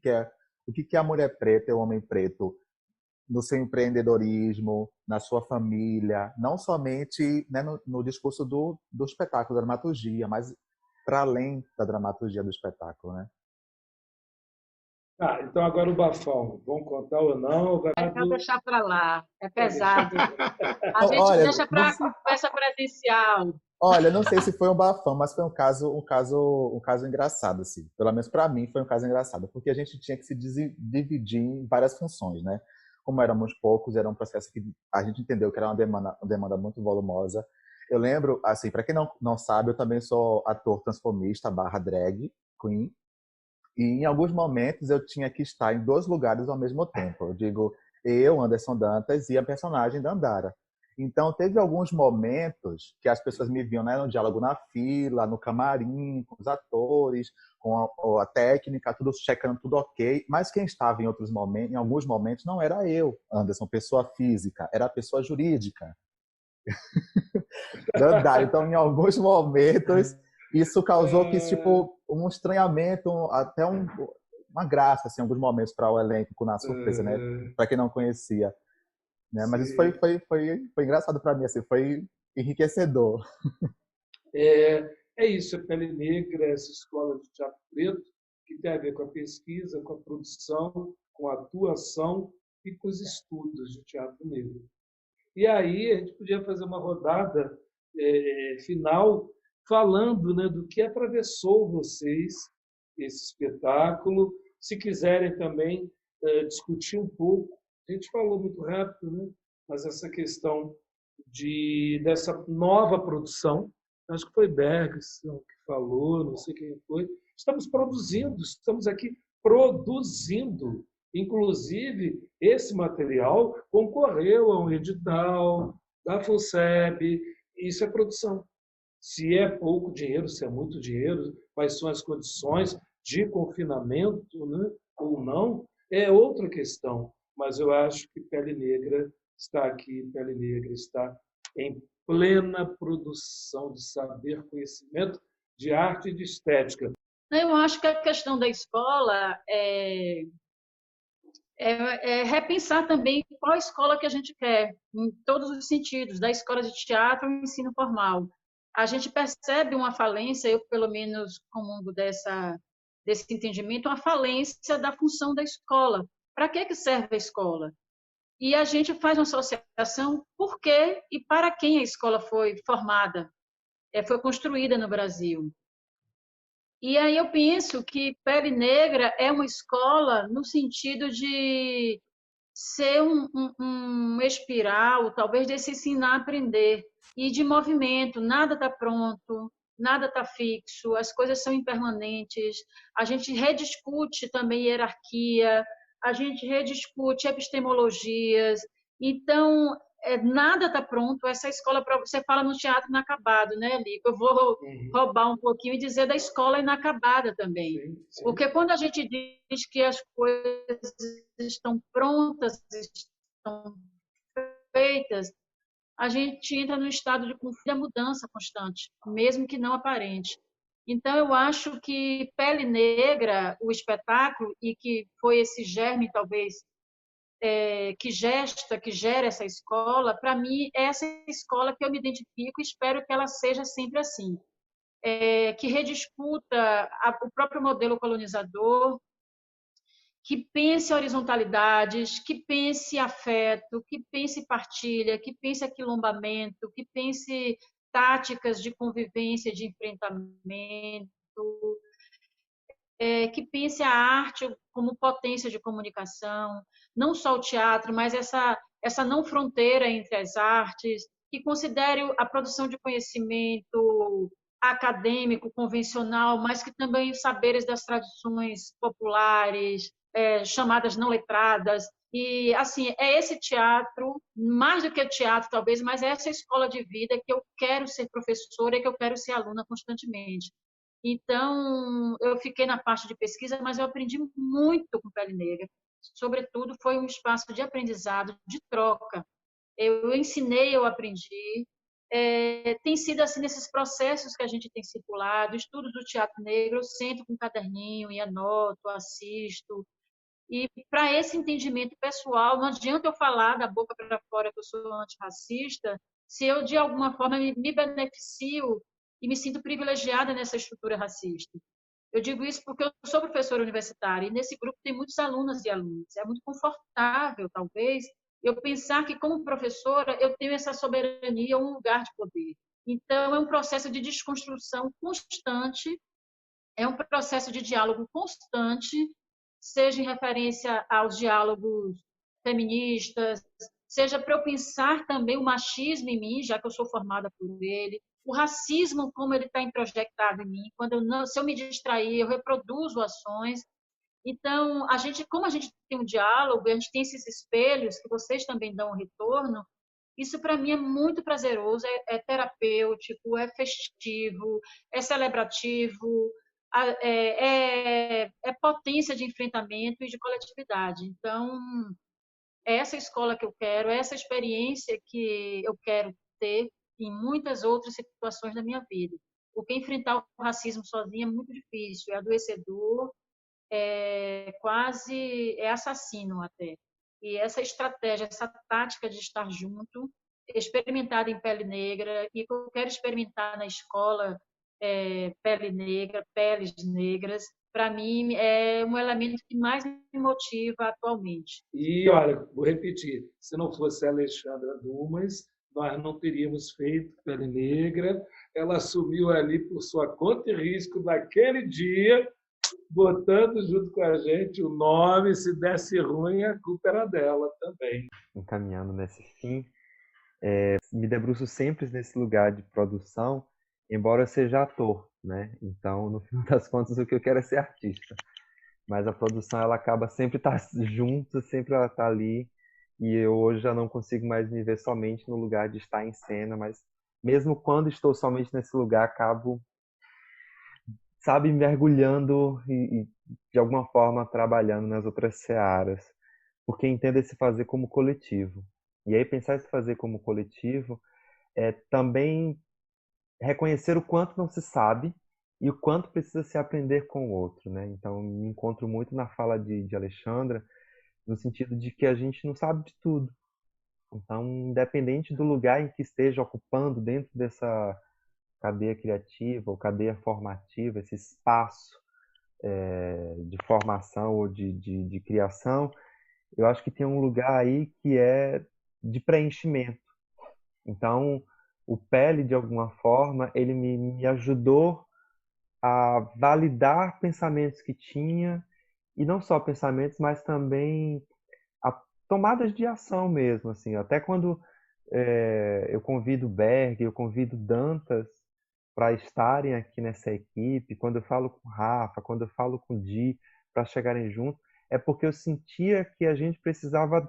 é a mulher preta e o homem preto no seu empreendedorismo, na sua família, não somente, né, no discurso do espetáculo, da dramaturgia, mas para além da dramaturgia do espetáculo, né? Então agora o bafão. Vão contar ou não? É para deixar para lá, é Vai deixar. pesado. A gente Olha, deixa para a conversa presencial. olha, não sei se foi um bafão, mas foi um caso engraçado, assim. Pelo menos para mim foi um caso engraçado, porque a gente tinha que se dividir em várias funções, né? Como éramos poucos, era um processo que a gente entendeu que era uma demanda muito volumosa. Eu lembro, assim, para quem não sabe, eu também sou ator transformista barra drag queen, e em alguns momentos eu tinha que estar em dois lugares ao mesmo tempo. Eu digo, eu, Anderson Dantas, e a personagem da Andara. Então, teve alguns momentos que as pessoas me viam, né, no diálogo na fila, no camarim, com os atores, com a técnica, tudo checando, tudo ok. Mas quem estava em outros momentos, em alguns momentos, não era eu, Anderson, pessoa física, era a pessoa jurídica. Então, em alguns momentos, isso causou que, tipo, um estranhamento, até uma graça, assim, em alguns momentos para o elenco, na surpresa, né? Para quem não conhecia. Né? Mas isso foi engraçado para mim, assim, foi enriquecedor. É isso, a Pele Negra, essa escola de teatro preto, que tem a ver com a pesquisa, com a produção, com a atuação e com os estudos de teatro negro. E aí a gente podia fazer uma rodada final falando, né, do que atravessou vocês esse espetáculo. Se quiserem também discutir um pouco, a gente falou muito rápido, né, mas essa questão dessa nova produção, acho que foi Bergson que falou, não sei quem foi, estamos produzindo, estamos aqui produzindo. Inclusive, esse material concorreu a um edital da FUNSEB, isso é produção. Se é pouco dinheiro, se é muito dinheiro, quais são as condições de confinamento, né, ou não, é outra questão. Mas eu acho que Pele Negra está aqui, Pele Negra está em plena produção de saber, conhecimento, de arte e de estética. Eu acho que a questão da escola repensar também qual escola que a gente quer, em todos os sentidos, da escola de teatro ao ensino formal. A gente percebe uma falência, eu pelo menos comungo desse entendimento, uma falência da função da escola. Para que serve a escola? E a gente faz uma associação por que e para quem a escola foi formada, foi construída no Brasil. E aí eu penso que Pele Negra é uma escola no sentido de ser um espiral, talvez desse ensinar a aprender, e de movimento, nada está pronto, nada está fixo, as coisas são impermanentes, a gente rediscute também hierarquia, a gente rediscute epistemologias, então nada está pronto, essa escola, você fala no teatro inacabado, né, Lico? Eu vou roubar um pouquinho e dizer da escola inacabada também. Sim, sim. Porque quando a gente diz que as coisas estão prontas, estão feitas, a gente entra no estado de conflito da mudança constante, mesmo que não aparente. Então, eu acho que Pele Negra, o espetáculo, e que foi esse germe, talvez, que gera essa escola, para mim, é essa escola que eu me identifico e espero que ela seja sempre assim. Que rediscuta o próprio modelo colonizador, que pense horizontalidades, que pense afeto, que pense partilha, que pense aquilombamento, que pense táticas de convivência, de enfrentamento, que pense a arte como potência de comunicação, não só o teatro, mas essa não fronteira entre as artes, que considere a produção de conhecimento acadêmico, convencional, mas que também os saberes das tradições populares, chamadas não letradas. E, assim, é esse teatro, mais do que o teatro, talvez, mas é essa escola de vida que eu quero ser professora e que eu quero ser aluna constantemente. Então, eu fiquei na parte de pesquisa, mas eu aprendi muito com Pele Negra. Sobretudo, foi um espaço de aprendizado, de troca. Eu ensinei, eu aprendi. Tem sido assim nesses processos que a gente tem circulado, estudos do teatro negro, eu sento com um caderninho e anoto, assisto. E para esse entendimento pessoal, não adianta eu falar da boca para fora que eu sou antirracista, se eu, de alguma forma, me beneficio e me sinto privilegiada nessa estrutura racista. Eu digo isso porque eu sou professora universitária e nesse grupo tem muitos alunos e alunas. É muito confortável, talvez, eu pensar que, como professora, eu tenho essa soberania, um lugar de poder. Então, é um processo de desconstrução constante, é um processo de diálogo constante, seja em referência aos diálogos feministas, seja para eu pensar também o machismo em mim, já que eu sou formada por ele, o racismo como ele está introjectado em mim, se eu me distrair, eu reproduzo ações. Então, como a gente tem um diálogo, a gente tem esses espelhos que vocês também dão um retorno, Isso para mim é muito prazeroso, é terapêutico, é festivo, é celebrativo, é potência de enfrentamento e de coletividade. Então, é essa escola que eu quero, é essa experiência que eu quero ter em muitas outras situações da minha vida. Porque enfrentar o racismo sozinho é muito difícil, é adoecedor, é assassino até. E essa estratégia, essa tática de estar junto, experimentada em Pele Negra, e que eu quero experimentar na escola, Pele Negra, Peles Negras, para mim é um elemento que mais me motiva atualmente. E, olha, vou repetir, se não fosse a Alexandra Dumas, nós não teríamos feito Pele Negra. Ela assumiu ali por sua conta e risco naquele dia, botando junto com a gente o nome. Se desse ruim, a culpa era dela também. Encaminhando nesse fim, me debruço sempre nesse lugar de produção, embora eu seja ator, né? Então, no final das contas, o que eu quero é ser artista. Mas a produção, ela acaba sempre estar junto, sempre ela está ali. E eu hoje já não consigo mais me ver somente no lugar de estar em cena, mas mesmo quando estou somente nesse lugar, acabo, sabe, mergulhando e de alguma forma trabalhando nas outras searas, porque entendo esse fazer como coletivo. E aí pensar esse fazer como coletivo é também reconhecer o quanto não se sabe e o quanto precisa se aprender com o outro, né? Então, me encontro muito na fala de Alexandra, no sentido de que a gente não sabe de tudo. Então, independente do lugar em que esteja ocupando dentro dessa cadeia criativa ou cadeia formativa, esse espaço de formação ou de criação, eu acho que tem um lugar aí que é de preenchimento. Então, o Pele, de alguma forma, ele me ajudou a validar pensamentos que tinha, e não só pensamentos, mas também a tomadas de ação mesmo, assim. Até quando eu convido Berg, eu convido Dantas para estarem aqui nessa equipe, quando eu falo com Rafa, quando eu falo com Di, para chegarem juntos, é porque eu sentia que a gente precisava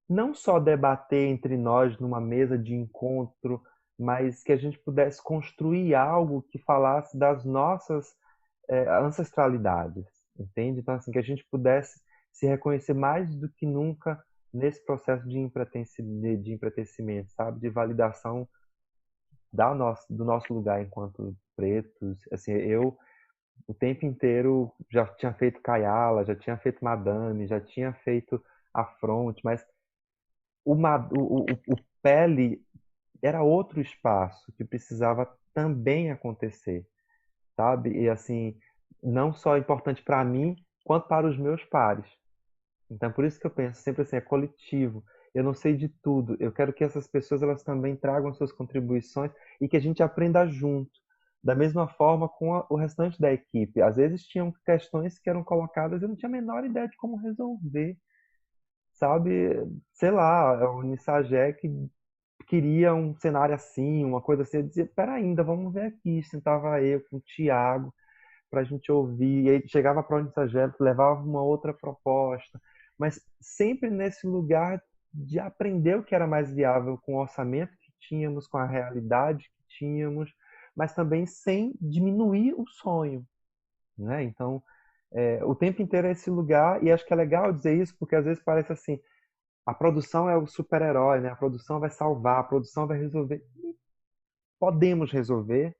não só debater entre nós numa mesa de encontro, mas que a gente pudesse construir algo que falasse das nossas ancestralidades, entende? Então, assim, que a gente pudesse se reconhecer mais do que nunca nesse processo de empretecimento, sabe? De validação do nosso lugar enquanto pretos. Assim, eu, o tempo inteiro, já tinha feito Kayala, já tinha feito Madame, já tinha feito Afronte, mas o Pele era outro espaço que precisava também acontecer, sabe? E assim, não só importante para mim, quanto para os meus pares. Então, por isso que eu penso sempre assim, é coletivo. Eu não sei de tudo. Eu quero que essas pessoas elas também tragam suas contribuições e que a gente aprenda junto. Da mesma forma com o restante da equipe. Às vezes tinham questões que eram colocadas e eu não tinha a menor ideia de como resolver. Sabe? Sei lá, o Unisagé que queria um cenário assim, uma coisa assim. Eu dizia, peraí, ainda vamos ver aqui. Sentava eu com o Thiago para a gente ouvir. E aí chegava para o Unisagé, levava uma outra proposta. Mas sempre nesse lugar de aprender o que era mais viável com o orçamento que tínhamos, com a realidade que tínhamos, mas também sem diminuir o sonho, né? Então, o tempo inteiro é esse lugar, e acho que é legal dizer isso, porque às vezes parece assim, a produção é o super-herói, né? A produção vai salvar, a produção vai resolver. Podemos resolver,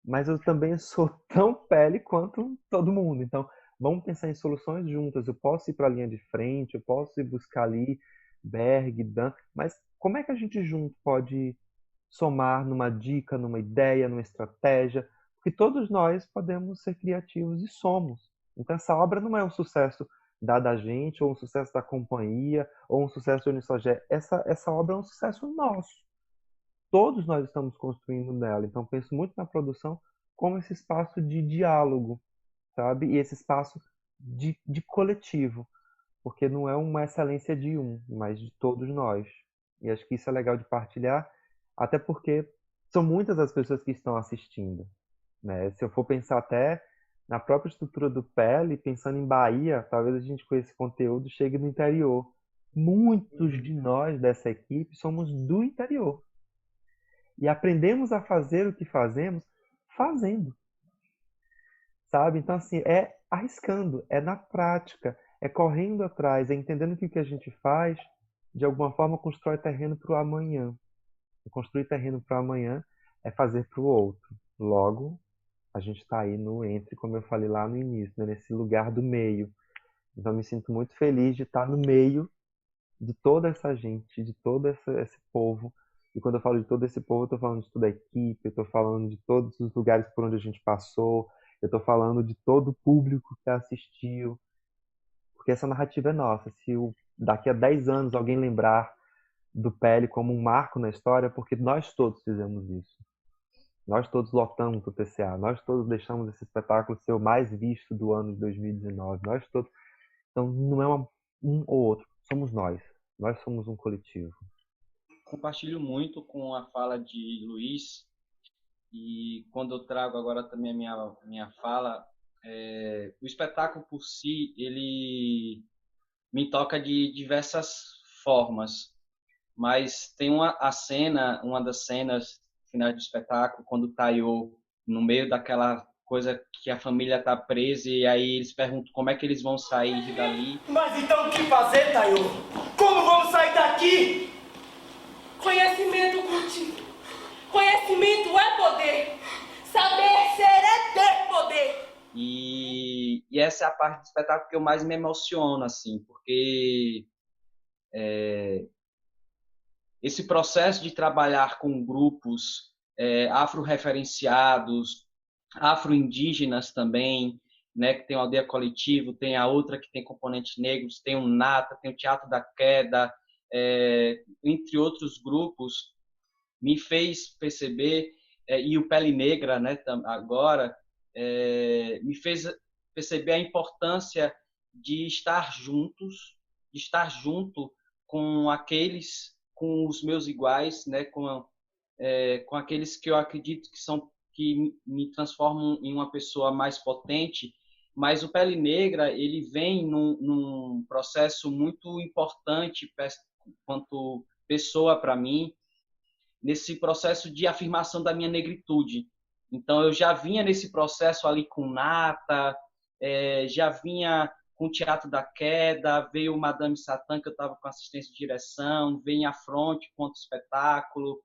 mas eu também sou tão pele quanto todo mundo. Então, vamos pensar em soluções juntas. Eu posso ir para a linha de frente, eu posso ir buscar ali Berg, Dan, mas como é que a gente junto pode somar numa dica, numa ideia, numa estratégia? Porque todos nós podemos ser criativos e somos. Então, essa obra não é um sucesso dado a gente, ou um sucesso da companhia, ou um sucesso do Unisogé. Essa obra é um sucesso nosso. Todos nós estamos construindo nela. Então, penso muito na produção como esse espaço de diálogo, sabe? E esse espaço de coletivo, porque não é uma excelência de um, mas de todos nós. E acho que isso é legal de partilhar, até porque são muitas as pessoas que estão assistindo, né? Se eu for pensar até na própria estrutura do Pele, pensando em Bahia, talvez a gente com esse conteúdo chegue no interior. muitos de nós dessa equipe somos do interior. E aprendemos a fazer o que fazemos fazendo. Sabe? Então, assim, é arriscando, é na prática, é correndo atrás, é entendendo que o que a gente faz, de alguma forma, constrói terreno para o amanhã. E construir terreno para o amanhã é fazer para o outro. Logo, a gente está aí no entre, como eu falei lá no início, né? Nesse lugar do meio. Então, eu me sinto muito feliz de estar no meio de toda essa gente, de todo esse povo. E quando eu falo de todo esse povo, eu estou falando de toda a equipe, eu estou falando de todos os lugares por onde a gente passou, eu estou falando de todo o público que assistiu. Porque essa narrativa é nossa. Se daqui a 10 anos alguém lembrar do Pele como um marco na história, porque nós todos fizemos isso. Nós todos lotamos o TCA, nós todos deixamos esse espetáculo ser o mais visto do ano de 2019. Nós todos. Então não é um ou outro, somos nós. Nós somos um coletivo. Compartilho muito com a fala de Luiz, e quando eu trago agora também a minha fala, o espetáculo por si, ele me toca de diversas formas, mas tem uma das cenas finais do espetáculo, quando o Tayo, no meio daquela coisa que a família tá presa, e aí eles perguntam como é que eles vão sair dali. Mas então o que fazer, Tayo? Como vamos sair daqui? Conhecimento, Guti. Conhecimento é poder. Saber ser é ter poder. E essa é a parte do espetáculo que eu mais me emociono, assim, porque esse processo de trabalhar com grupos afro-referenciados, afro-indígenas também, né, que tem o Aldeia Coletivo, tem a outra que tem componentes negros, tem o Nata, tem o Teatro da Queda, entre outros grupos, me fez perceber, e o Pele Negra, né, agora, me fez perceber a importância de estar juntos, de estar junto com os meus iguais, né, com aqueles que eu acredito que me transformam em uma pessoa mais potente. Mas o Pele Negra, ele vem num processo muito importante quanto pessoa para mim, nesse processo de afirmação da minha negritude. Então, eu já vinha nesse processo ali com Nata, já vinha com o Teatro da Queda, veio o Madame Satã, que eu estava com assistência de direção, veio a Fronte com outro espetáculo,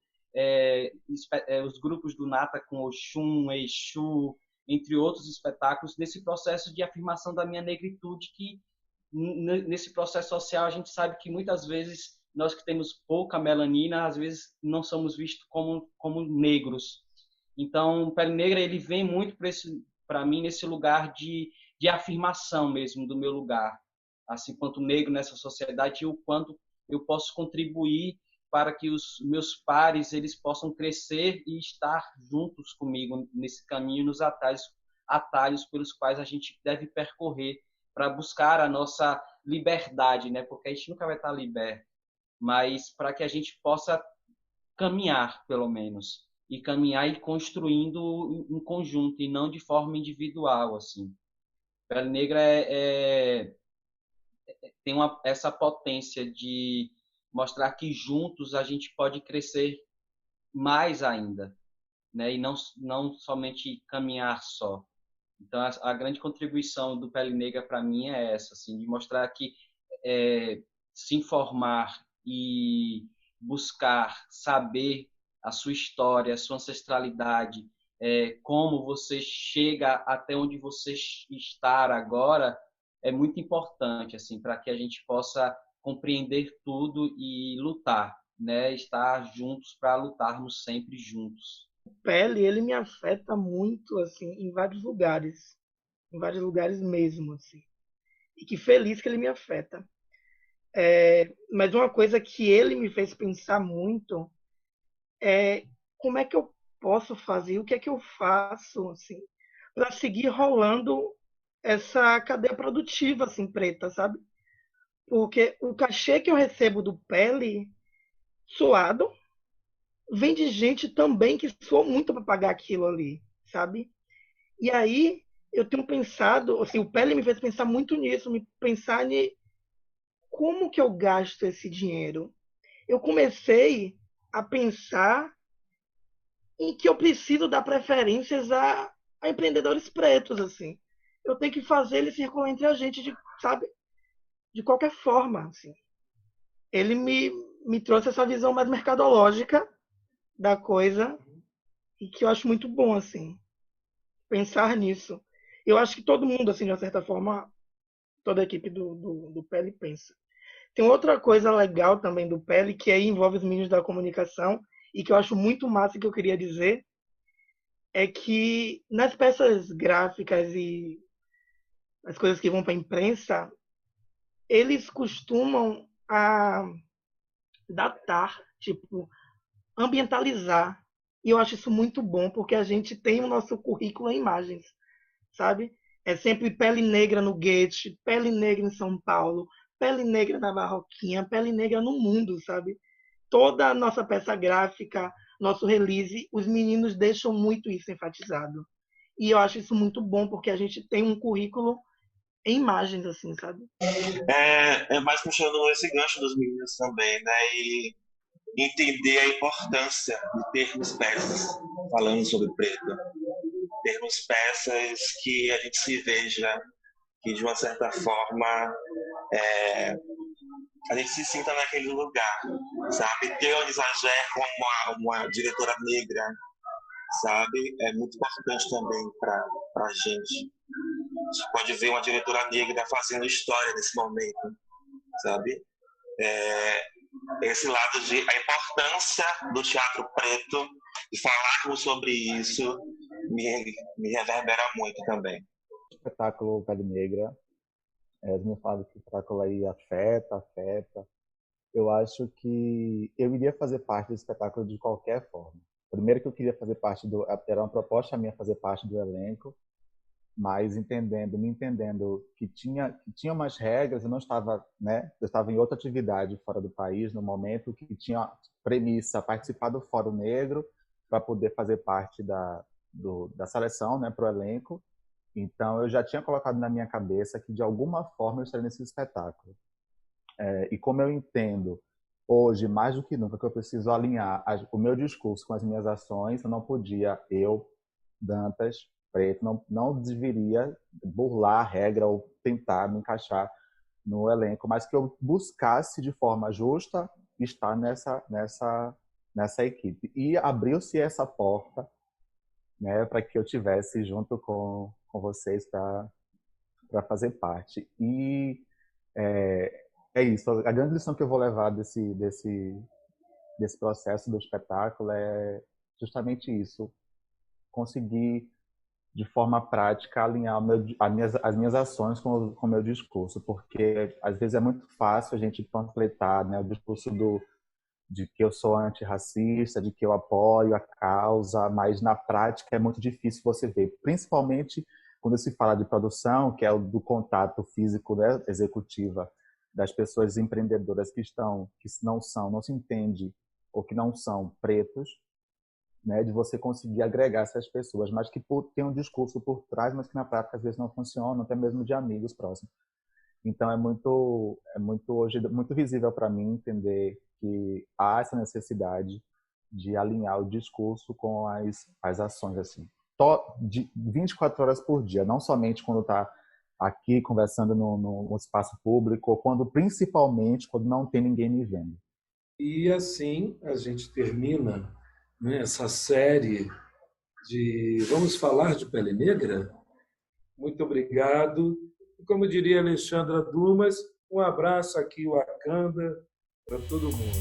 os grupos do Nata com Oxum, Exu, entre outros espetáculos, nesse processo de afirmação da minha negritude, que nesse processo social a gente sabe que muitas vezes nós que temos pouca melanina, às vezes não somos vistos como negros. Então, o Pele Negra, ele vem muito para mim nesse lugar de afirmação mesmo do meu lugar, assim, quanto negro nessa sociedade, e o quanto eu posso contribuir para que os meus pares eles possam crescer e estar juntos comigo nesse caminho, nos atalhos pelos quais a gente deve percorrer para buscar a nossa liberdade, né? Porque a gente nunca vai estar liberto, mas para que a gente possa caminhar, pelo menos, e caminhar e construindo em conjunto, e não de forma individual, assim. Pele Negra tem essa potência de mostrar que juntos a gente pode crescer mais ainda, né? E não somente caminhar só. Então, a grande contribuição do Pele Negra para mim é essa, assim, de mostrar que se informar e buscar saber a sua história, a sua ancestralidade, como você chega até onde você está agora, é muito importante, assim, para que a gente possa compreender tudo e lutar, né? Estar juntos para lutarmos sempre juntos. O Pele, ele me afeta muito, assim, em vários lugares mesmo, assim. E que feliz que ele me afeta. Mas uma coisa que ele me fez pensar muito é como é que eu posso fazer, o que é que eu faço, assim, para seguir rolando essa cadeia produtiva, assim, preta, sabe? Porque o cachê que eu recebo do Pele, suado, vem de gente também que suou muito para pagar aquilo ali, sabe? E aí eu tenho pensado, assim, o Pele me fez pensar muito nisso, me pensar como que eu gasto esse dinheiro? Eu comecei a pensar em que eu preciso dar preferências a empreendedores pretos, assim. Eu tenho que fazer ele circular entre a gente, sabe? De qualquer forma, assim. Ele me trouxe essa visão mais mercadológica da coisa e que eu acho muito bom, assim, pensar nisso. Eu acho que todo mundo, assim, de uma certa forma, toda a equipe do PL pensa. Tem outra coisa legal também do PL, que aí envolve os meninos da comunicação, e que eu acho muito massa que eu queria dizer, é que nas peças gráficas e as coisas que vão para a imprensa, eles costumam datar, tipo, ambientalizar. E eu acho isso muito bom, porque a gente tem o nosso currículo em imagens, sabe? É sempre pele negra no Goethe, pele negra em São Paulo, pele negra na Barroquinha, pele negra no mundo, sabe? Toda a nossa peça gráfica, nosso release, os meninos deixam muito isso enfatizado. E eu acho isso muito bom, porque a gente tem um currículo em imagens, assim, sabe? É mais puxando esse gancho dos meninos também, né? E entender a importância de termos peças falando sobre preto. Termos peças que a gente se veja, que de uma certa forma a gente se sinta naquele lugar, sabe? Ter o Exagé como uma diretora negra, sabe? É muito importante também para a gente. A gente pode ver uma diretora negra fazendo história nesse momento, sabe? Esse lado de a importância do teatro preto, de falarmos sobre isso, me reverbera muito também. O espetáculo Pele Negra, as minhas falas que o espetáculo aí afeta. Eu acho que eu iria fazer parte do espetáculo de qualquer forma. Primeiro que eu queria fazer parte era uma proposta minha fazer parte do elenco, mas me entendendo que tinha umas regras, eu não estava, né? Eu estava em outra atividade fora do país no momento que tinha premissa participar do Fórum Negro para poder fazer parte da seleção, né, para o elenco. Então eu já tinha colocado na minha cabeça que de alguma forma eu estaria nesse espetáculo. E como eu entendo hoje mais do que nunca que eu preciso alinhar o meu discurso com as minhas ações, eu não podia, Dantas Preto, não deveria burlar a regra ou tentar me encaixar no elenco, mas que eu buscasse de forma justa estar nessa equipe. E abriu-se essa porta, né, para que eu tivesse junto com vocês para fazer parte. E é isso. A grande lição que eu vou levar desse processo do espetáculo é justamente isso: conseguir de forma prática alinhar as minhas ações com o meu discurso, porque às vezes é muito fácil a gente panfletar, né, o discurso de que eu sou antirracista, de que eu apoio a causa, mas na prática é muito difícil você ver, principalmente quando se fala de produção, que é o do contato físico, né, executiva das pessoas empreendedoras que não se entende ou que não são pretos, né, de você conseguir agregar essas pessoas, mas que tem um discurso por trás, mas que na prática às vezes não funciona, até mesmo de amigos próximos. Então é muito hoje muito visível para mim entender que há essa necessidade de alinhar o discurso com as ações, assim, de 24 horas por dia, não somente quando está aqui conversando no espaço público, ou principalmente quando não tem ninguém me vendo. E assim a gente termina, né, essa série de Vamos Falar de Pele Negra. Muito obrigado. E como diria Alexandra Dumas, um abraço aqui, Wakanda, para todo mundo.